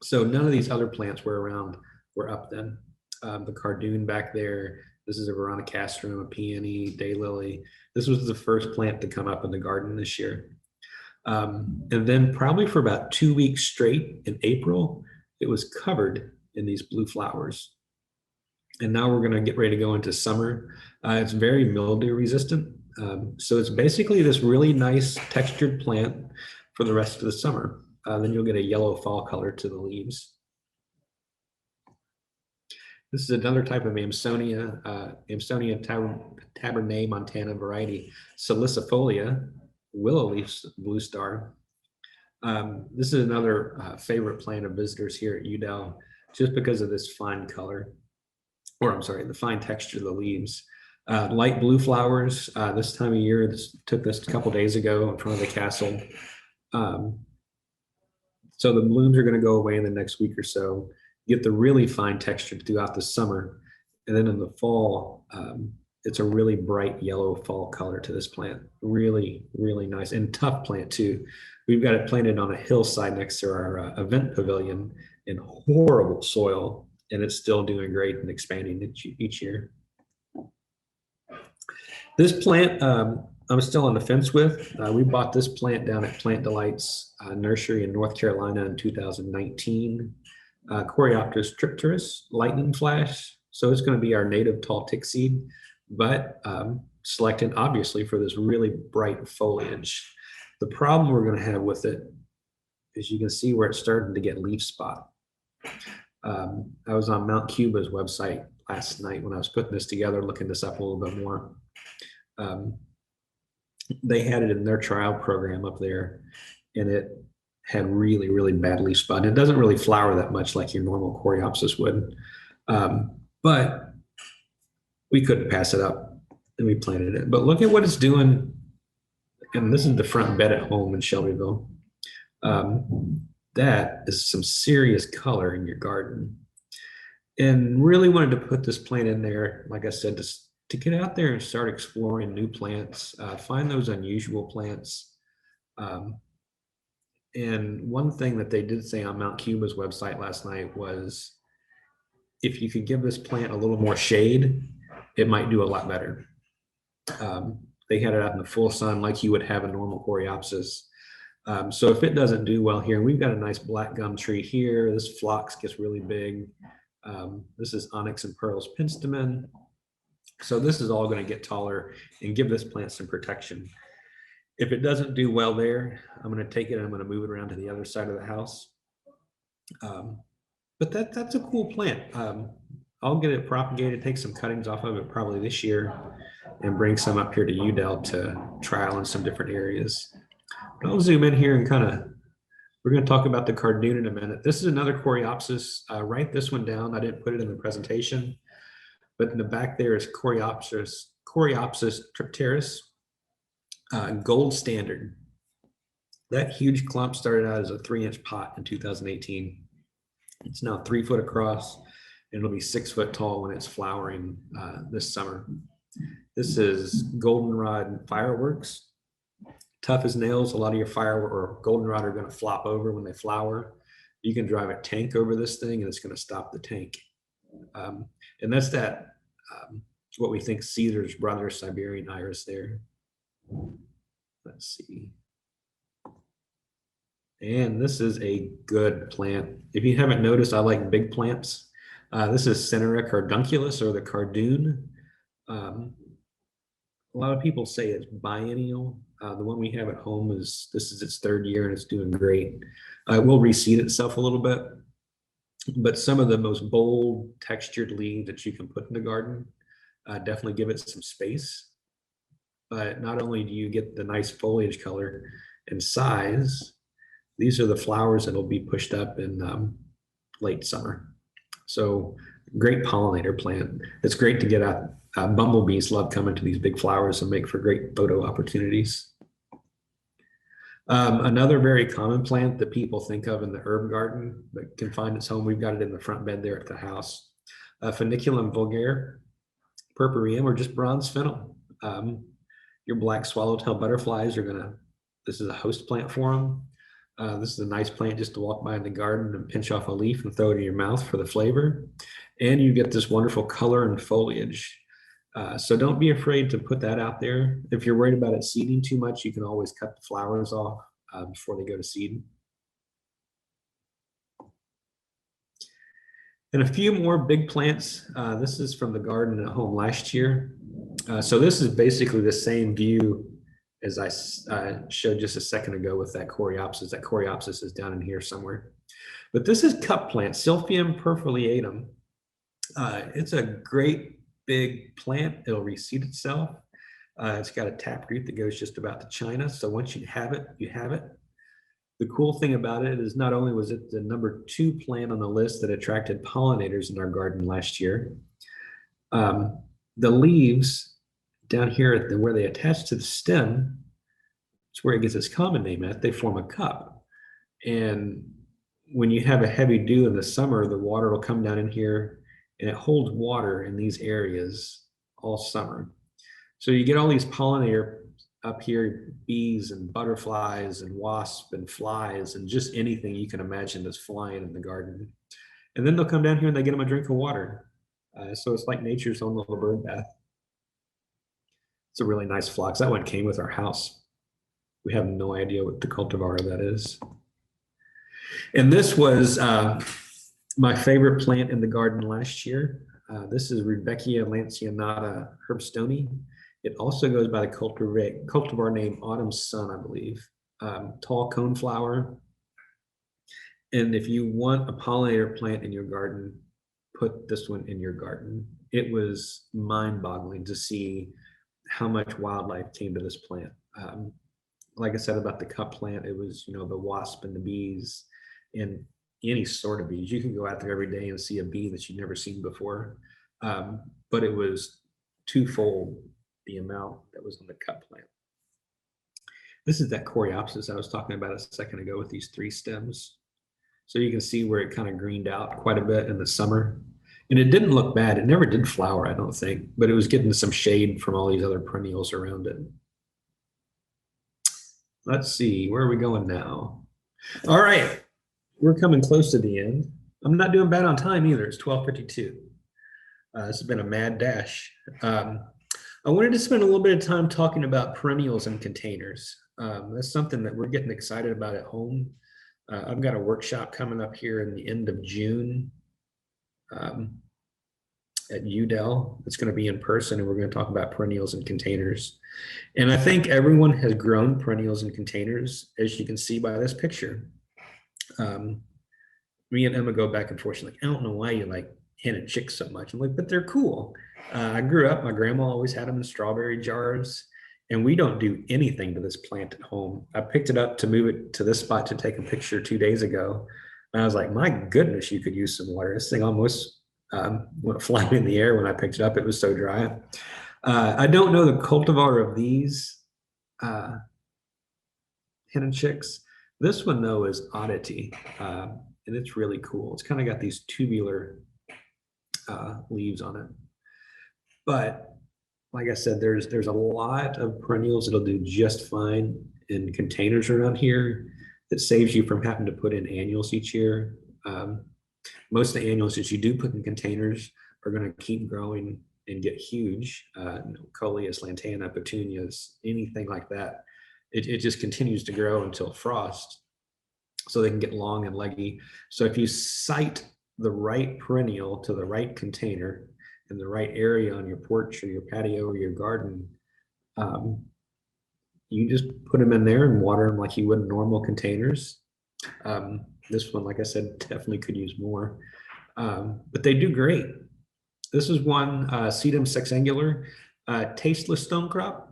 So none of these other plants were around were up then. The cardoon back there, this is a Veronicastrum, a peony, daylily. This was the first plant to come up in the garden this year. And then probably for about 2 weeks straight in April, it was covered in these blue flowers. And now we're going to get ready to go into summer. It's very mildew resistant. So it's basically this really nice textured plant for the rest of the summer. Then you'll get a yellow fall color to the leaves. This is another type of Amsonia Tabernae Montana variety, Salicifolia, willow leaf blue star. This is another favorite plant of visitors here at UDEL, just because of this fine color. or I'm sorry, the fine texture of the leaves. Light blue flowers this time of year. This took this a couple days ago in front of the castle. So the blooms are going to go away in the next week or so. Get the really fine texture throughout the summer. And then in the fall, it's a really bright yellow fall color to this plant. Really, really nice and tough plant too. We've got it planted on a hillside next to our event pavilion in horrible soil, and it's still doing great and expanding each year. This plant, I'm still on the fence with. We bought this plant down at Plant Delights Nursery in North Carolina in 2019. Dryopterous lightning flash. So it's going to be our native tall tick seed, but selected obviously for this really bright foliage. The problem we're going to have with it is you can see where it's starting to get leaf spot. I was on Mount Cuba's website last night when I was putting this together, looking this up a little bit more. They had it in their trial program up there, and it had really, really bad leaf spot. It doesn't really flower that much like your normal Coreopsis would, but we couldn't pass it up, and we planted it. But look at what it's doing, and this is the front bed at home in Shelbyville. That is some serious color in your garden, and really wanted to put this plant in there, like I said, to get out there and start exploring new plants, find those unusual plants. And one thing that they did say on Mount Cuba's website last night was, if you could give this plant a little more shade, it might do a lot better. They had it out in the full sun like you would have a normal Coreopsis. So if it doesn't do well here, we've got a nice black gum tree here. This phlox gets really big. This is Onyx and Pearls Penstemon. So this is all going to get taller and give this plant some protection. If it doesn't do well there, I'm going to take it and I'm going to move it around to the other side of the house. But that's a cool plant. I'll get it propagated, take some cuttings off of it probably this year, and bring some up here to Udell to trial in some different areas. But I'll zoom in here and we're going to talk about the cardoon in a minute. This is another Coreopsis. Write this one down. I didn't put it in the presentation, but in the back there is Coreopsis tripteris, gold standard. That huge clump started out as a 3-inch pot in 2018. It's now 3 foot across, and it'll be 6 foot tall when it's flowering this summer. This is goldenrod fireworks. Tough as nails. A lot of your firework or goldenrod are going to flop over when they flower. You can drive a tank over this thing and it's going to stop the tank. And that's what we think Caesar's brother, Siberian Iris there. Let's see. And this is a good plant. If you haven't noticed, I like big plants. This is Cinerea cardunculus, or the cardoon. A lot of people say it's biennial. The one we have at home this is its 3rd year and it's doing great. It will reseed itself a little bit, but some of the most bold textured leaves that you can put in the garden, definitely give it some space. But not only do you get the nice foliage color and size, these are the flowers that will be pushed up in late summer. So great pollinator plant. It's great to get out. Bumblebees love coming to these big flowers and make for great photo opportunities. Another very common plant that people think of in the herb garden but can find its home, we've got it in the front bed there at the house. Funiculum vulgare, purpureum, or just bronze fennel. Your black swallowtail butterflies this is a host plant for them. This is a nice plant just to walk by in the garden and pinch off a leaf and throw it in your mouth for the flavor. And you get this wonderful color and foliage. So don't be afraid to put that out there. If you're worried about it seeding too much, you can always cut the flowers off before they go to seed. And a few more big plants. This is from the garden at home last year. So this is basically the same view as I showed just a second ago with that Coreopsis. That Coreopsis is down in here somewhere. But this is cup plant, Silphium perfoliatum. It's a great big plant. It'll reseed itself. It's got a taproot that goes just about to China. So once you have it, you have it. The cool thing about it is not only was it the #2 plant on the list that attracted pollinators in our garden last year, The leaves down here at where they attach to the stem, it's where it gets its common name at, they form a cup. And when you have a heavy dew in the summer, the water will come down in here and it holds water in these areas all summer. So you get all these pollinator up here, bees and butterflies and wasps and flies and just anything you can imagine that's flying in the garden. And then they'll come down here and they get them a drink of water. So it's like nature's own little bird bath. It's a really nice phlox. That one came with our house. We have no idea what the cultivar that is. And this was my favorite plant in the garden last year. This is Rudbeckia lanceolata herbstoni. It also goes by the cultivar name Autumn Sun, I believe. Tall cone flower. And if you want a pollinator plant in your garden, put this one in your garden. It was mind-boggling to see how much wildlife came to this plant. Like I said about the cup plant, it was, you know, the wasp and the bees and any sort of bees. You can go out there every day and see a bee that you've never seen before. But it was twofold the amount that was on the cup plant. This is that Coreopsis I was talking about a second ago with these 3 stems. So you can see where it kind of greened out quite a bit in the summer. And it didn't look bad. It never did flower, I don't think, but it was getting some shade from all these other perennials around it. Let's see, where are we going now? All right, we're coming close to the end. I'm not doing bad on time either. It's 12:52. This has been a mad dash. I wanted to spend a little bit of time talking about perennials and containers. That's something that we're getting excited about at home. I've got a workshop coming up here in the end of June at UDEL. It's going to be in person, and we're going to talk about perennials and containers. And I think everyone has grown perennials and containers, as you can see by this picture. Me and Emma go back and forth. She's like, I don't know why you like hen and chicks so much. I'm like, but they're cool. I grew up, my grandma always had them in strawberry jars. And we don't do anything to this plant at home. I picked it up to move it to this spot to take a picture 2 days ago. And I was like, my goodness, you could use some water. This thing almost went flying in the air when I picked it up. It was so dry. I don't know the cultivar of these hen and chicks. This one, though, is Oddity. And it's really cool. It's kind of got these tubular leaves on it. But like I said, there's a lot of perennials that'll do just fine in containers around here. That saves you from having to put in annuals each year. Most of the annuals that you do put in containers are going to keep growing and get huge. Coleus, lantana, petunias, anything like that. It just continues to grow until frost, so they can get long and leggy. So if you site the right perennial to the right container in the right area on your porch or your patio or your garden, you just put them in there and water them like you would in normal containers. This one, like I said, definitely could use more, but they do great. This is one, Sedum sexangular, tasteless stonecrop.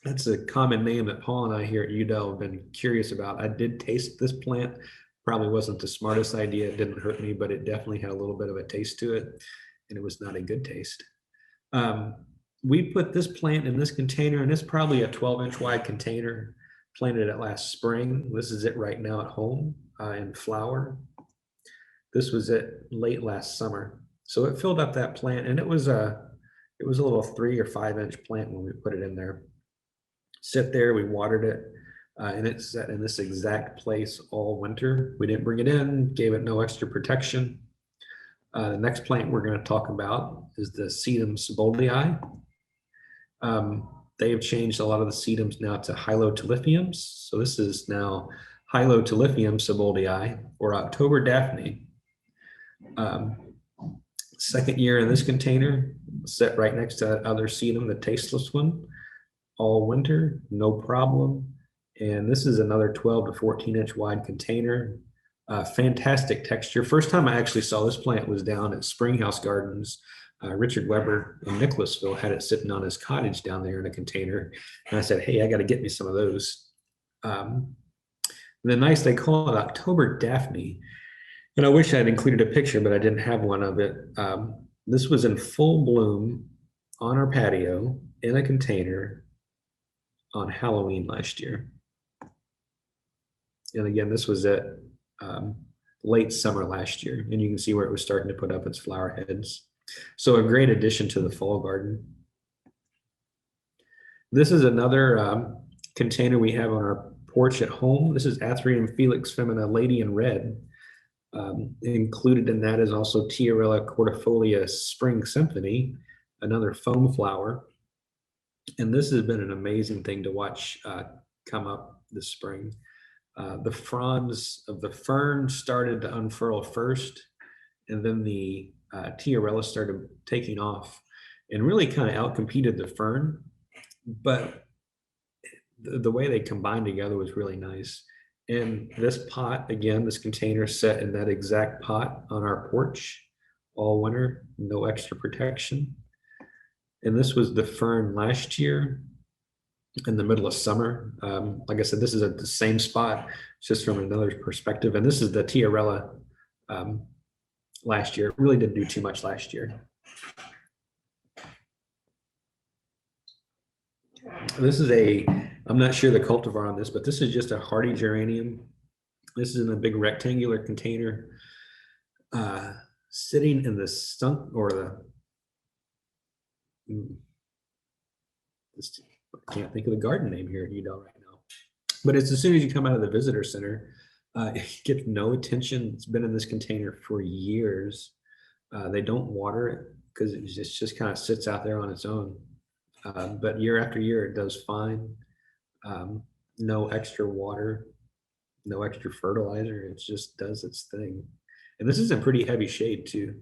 That's a common name that Paul and I here at UDEL have been curious about. I did taste this plant. Probably wasn't the smartest idea. It didn't hurt me, but it definitely had a little bit of a taste to it, and it was not a good taste. We put this plant in this container, and it's probably a 12-inch wide container, planted it last spring. This is it right now at home in flower. This was it late last summer. So it filled up that plant, and it was a little 3 or 5-inch plant when we put it in there. Sit there, we watered it, and it sat in this exact place all winter. We didn't bring it in, gave it no extra protection. The next plant we're going to talk about is the Sedum Cebulli. They have changed a lot of the sedums now to Hylotulifiums. So this is now Hylotulifium Cebulli or October Daphne. Second year in this container, set right next to that other sedum, the tasteless one, all winter, no problem. And this is another 12 to 14-inch wide container. Fantastic texture. First time I actually saw this plant was down at Springhouse Gardens. Richard Weber in Nicholasville had it sitting on his cottage down there in a container. And I said, hey, I got to get me some of those. The nice, they call it October Daphne. And I wish I had included a picture, but I didn't have one of it. This was in full bloom on our patio in a container on Halloween last year. And again, this was at late summer last year, and you can see where it was starting to put up its flower heads. So a great addition to the fall garden. This is another container we have on our porch at home. This is Athrium Felix Femina Lady in Red. Included in that is also Tiarella Cordifolia Spring Symphony, another foam flower. And this has been an amazing thing to watch come up this spring. The fronds of the fern started to unfurl first, and then the Tiarella started taking off and really kind of outcompeted the fern. But the way they combined together was really nice. And this pot, again, this container set in that exact pot on our porch all winter, no extra protection. And this was the fern last year in the middle of summer. Like I said, this is at the same spot, just from another perspective. And this is the Tiarella last year. It really didn't do too much last year. This is I'm not sure the cultivar on this, but this is just a hardy geranium. This is in a big rectangular container, sitting in the stunk or I can't think of the garden name here at Udall right now. But it's as soon as you come out of the visitor center, it gets no attention. It's been in this container for years. They don't water it because it just kind of sits out there on its own. But year after year, it does fine. No extra water, no extra fertilizer. It just does its thing. And this is in pretty heavy shade too.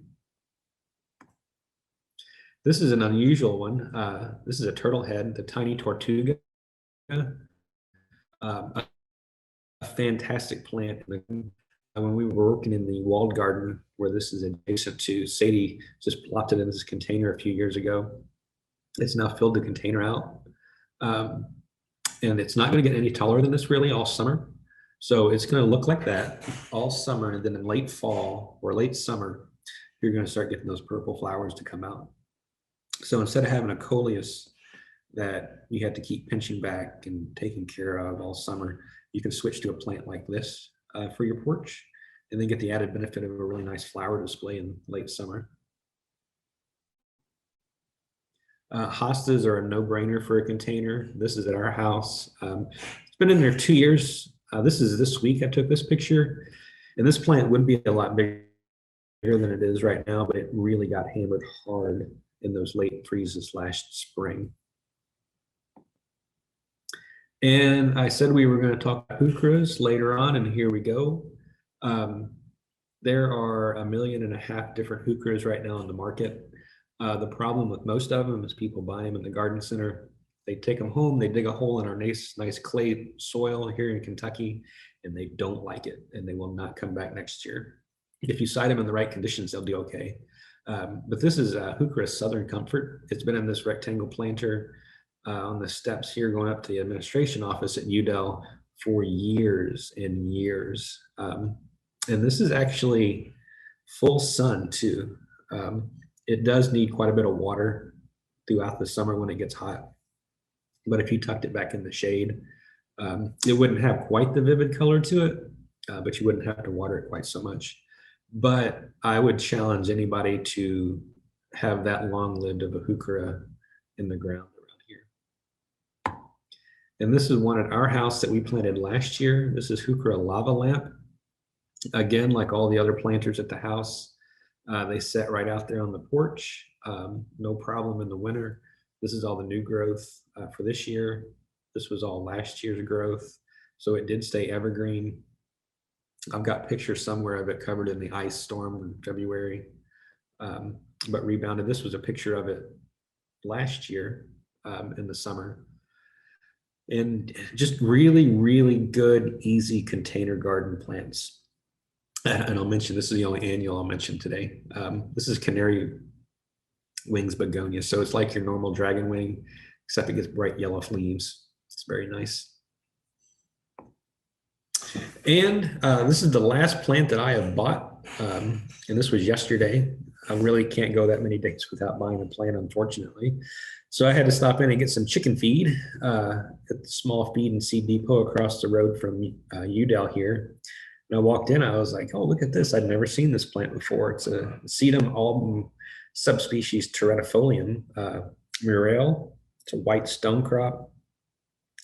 This is an unusual one. This is a turtle head, the tiny Tortuga. A fantastic plant. When we were working in the walled garden where this is adjacent to, Sadie just plopped it in this container a few years ago. It's now filled the container out. And it's not going to get any taller than this really all summer. So it's going to look like that all summer. And then in late fall or late summer, you're going to start getting those purple flowers to come out. So instead of having a coleus that you had to keep pinching back and taking care of all summer, you can switch to a plant like this for your porch and then get the added benefit of a really nice flower display in late summer. Hostas are a no-brainer for a container. This is at our house. It's been in there 2 years. This is this week I took this picture, and this plant would be a lot bigger than it is right now, but it really got hammered hard in those late freezes last spring. And I said we were going to talk about heucheras later on, and here we go. There are 1.5 million different heucheras right now on the market. The problem with most of them is people buy them in the garden center. They take them home, they dig a hole in our nice clay soil here in Kentucky, and they don't like it, and they will not come back next year. If you site them in the right conditions, they'll do okay. But this is Heuchera Southern Comfort. It's been in this rectangle planter on the steps here going up to the administration office at Udall for years and years. And this is actually full sun too. It does need quite a bit of water throughout the summer when it gets hot. But if you tucked it back in the shade, it wouldn't have quite the vivid color to it, but you wouldn't have to water it quite so much. But I would challenge anybody to have that long-lived of a heuchera in the ground around here. And this is one at our house that we planted last year. This is Heuchera Lava Lamp. Again, like all the other planters at the house, they set right out there on the porch. No problem in the winter. This is all the new growth for this year. This was all last year's growth. So it did stay evergreen. I've got pictures somewhere of it covered in the ice storm in February, but rebounded. This was a picture of it last year in the summer. And just really, really good, easy container garden plants. And I'll mention, this is the only annual I'll mention today. This is Canary Wings Begonia. So it's like your normal dragon wing, except it gets bright yellow leaves. It's very nice. And this is the last plant that I have bought. And this was yesterday. I really can't go that many days without buying a plant, unfortunately. So I had to stop in and get some chicken feed at the small feed and seed depot across the road from Udall here. And I walked in, I was like, oh, look at this. I'd never seen this plant before. It's a Sedum album subspecies Terretifolium murale. It's a white stone crop.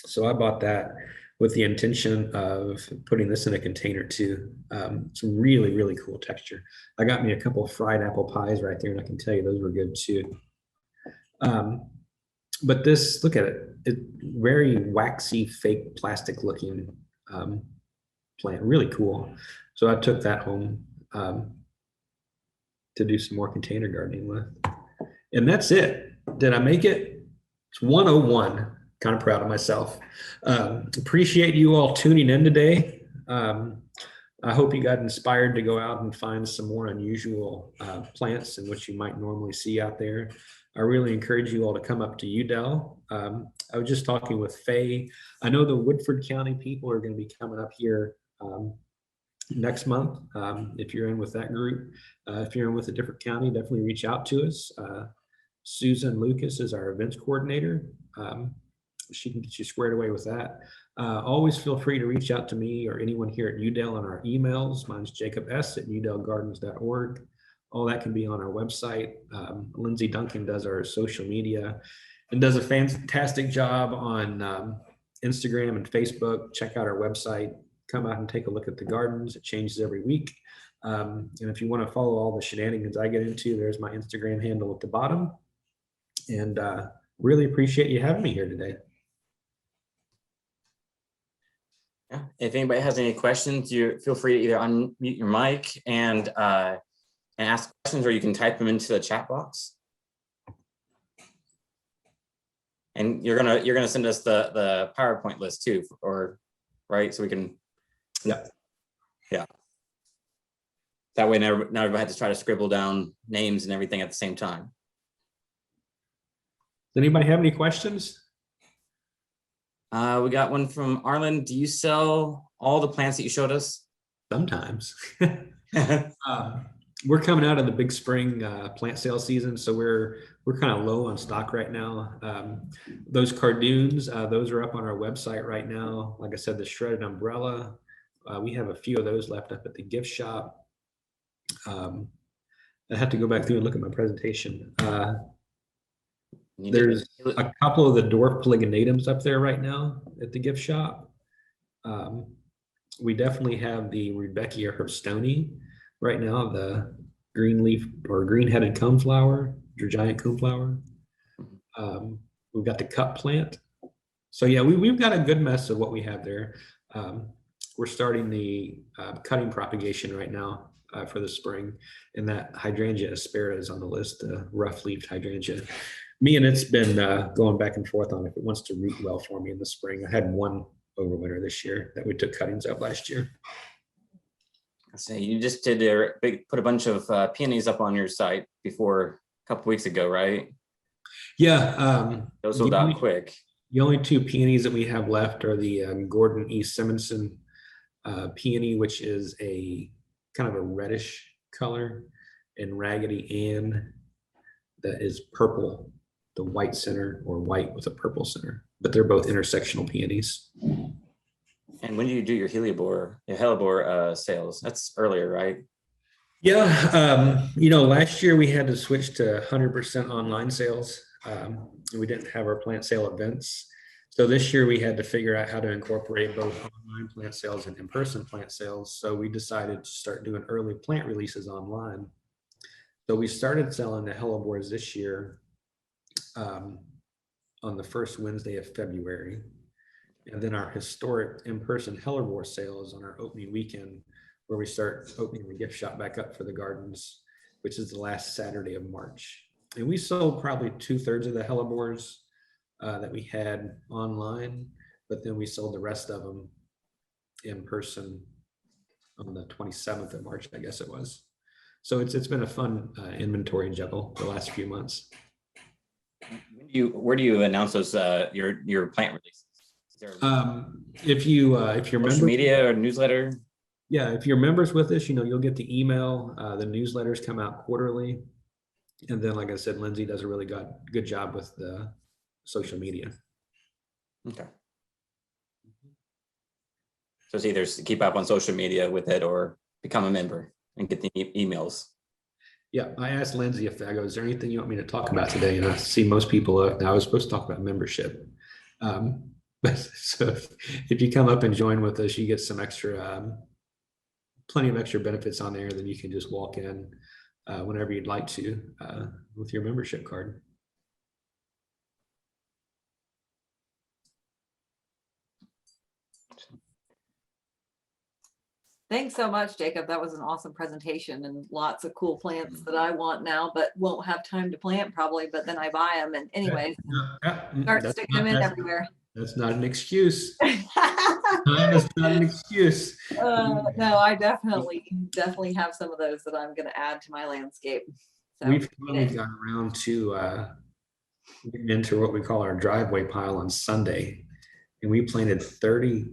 So I bought that with the intention of putting this in a container too. Some really, really cool texture. I got me a couple of fried apple pies right there, and I can tell you those were good too. But this, look at it, it's very waxy, fake plastic looking plant, really cool. So I took that home to do some more container gardening with. And that's it. Did I make it? It's 101. Kind of proud of myself. Appreciate you all tuning in today. I hope you got inspired to go out and find some more unusual plants and what you might normally see out there. I really encourage you all to come up to Udall. I was just talking with Faye. I know the Woodford County people are going to be coming up here next month. If you're in with that group, if you're in with a different county, definitely reach out to us. Susan Lucas is our events coordinator. She can get you squared away with that. Always feel free to reach out to me or anyone here at Udall on our emails. Mine's Jacob S. at udallgardens.org. All that can be on our website. Lindsay Duncan does our social media and does a fantastic job on Instagram and Facebook. Check out our website. Come out and take a look at the gardens. It changes every week. And if you want to follow all the shenanigans I get into, there's my Instagram handle at the bottom. And really appreciate you having me here today. Yeah. If anybody has any questions, you feel free to either unmute your mic and ask questions, or you can type them into the chat box. And you're gonna send us the PowerPoint list too, or right? So we can. Yeah. That way, now everybody had to try to scribble down names and everything at the same time. Does anybody have any questions? We got one from Arlen. Do you sell all the plants that you showed us? Sometimes. We're coming out of the big spring plant sale season, so we're kind of low on stock right now. Those cardoons, those are up on our website right now. Like I said, the shredded umbrella, we have a few of those left up at the gift shop. I have to go back through and look at my presentation. There's a couple of the dwarf polygonatums up there right now at the gift shop. We definitely have the Rudbeckia Herbstoni right now, the green leaf or green headed coneflower, your giant coneflower. We've got the cup plant. So yeah, we've got a good mess of what we have there. We're starting the cutting propagation right now for the spring, and that hydrangea aspera is on the list, rough-leaved hydrangea. Me and it's been going back and forth on if it wants to root well for me in the spring. I had one overwinter this year that we took cuttings of last year. I say you just did put a bunch of peonies up on your site before a couple weeks ago, right? Yeah. Those sold out quick. The only two peonies that we have left are the Gordon E. Simonson peony, which is a kind of a reddish color, and Raggedy Ann that is purple, the white center, or white with a purple center, but they're both intersectional peonies. And when do you do your hellebore sales? That's earlier, right? Yeah, last year we had to switch to 100% online sales. We didn't have our plant sale events. So this year we had to figure out how to incorporate both online plant sales and in-person plant sales. So we decided to start doing early plant releases online. So we started selling the hellebores this year on the first Wednesday of February. And then our historic in-person hellebore sales on our opening weekend, where we start opening the gift shop back up for the gardens, which is the last Saturday of March. And we sold probably 2/3 of the hellebores that we had online, but then we sold the rest of them in person on the 27th of March, I guess it was. So it's been a fun inventory juggle the last few months. Where do you announce those your plant releases? If you Social remember, media or newsletter? Yeah, if you're members with us, you'll get the email. The newsletters come out quarterly. And then, like I said, Lindsay does a really good job with the social media. Okay. So it's either keep up on social media with it or become a member and get the emails. Yeah, I asked Lindsay if I go, is there anything you want me to talk about today? And I see most people, now I was supposed to talk about membership. But so if you come up and join with us, you get some extra, plenty of extra benefits on there. Then you can just walk in whenever you'd like to with your membership card. Thanks so much, Jacob. That was an awesome presentation and lots of cool plants that I want now, but won't have time to plant probably, but then I buy them. And anyways, start sticking them in everywhere. That's not an excuse. That's not an excuse. No, I definitely have some of those that I'm going to add to my landscape. So We've finally got around to getting into what we call our driveway pile on Sunday, and we planted 30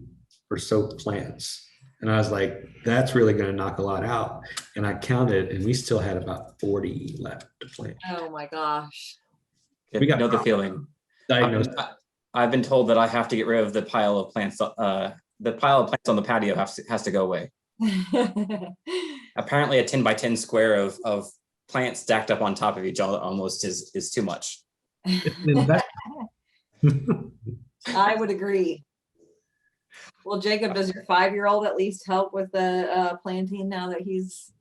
or so plants. And I was like, that's really going to knock a lot out. And I counted, and we still had about 40 left to plant. Oh my gosh. We got know the feeling. I've been told that I have to get rid of the pile of plants. The pile of plants on the patio has to go away. Apparently a 10 by 10 square of plants stacked up on top of each other almost is too much. I would agree. Well, Jacob, does your 5-year-old at least help with the planting now that he's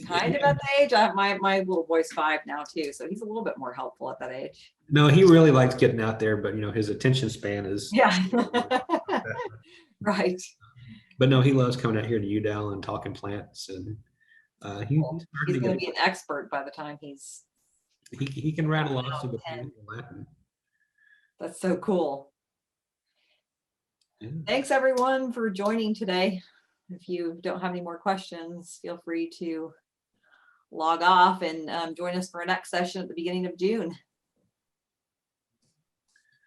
kind of at the age? My little boy's 5 now too, so he's a little bit more helpful at that age. No, he really likes getting out there, but his attention span is right. But no, he loves coming out here to UDAL and talking plants, and he's going to be an expert by the time he can rattle off some Latin. That's so cool. Yeah. Thanks everyone for joining today. If you don't have any more questions, feel free to log off and join us for our next session at the beginning of June.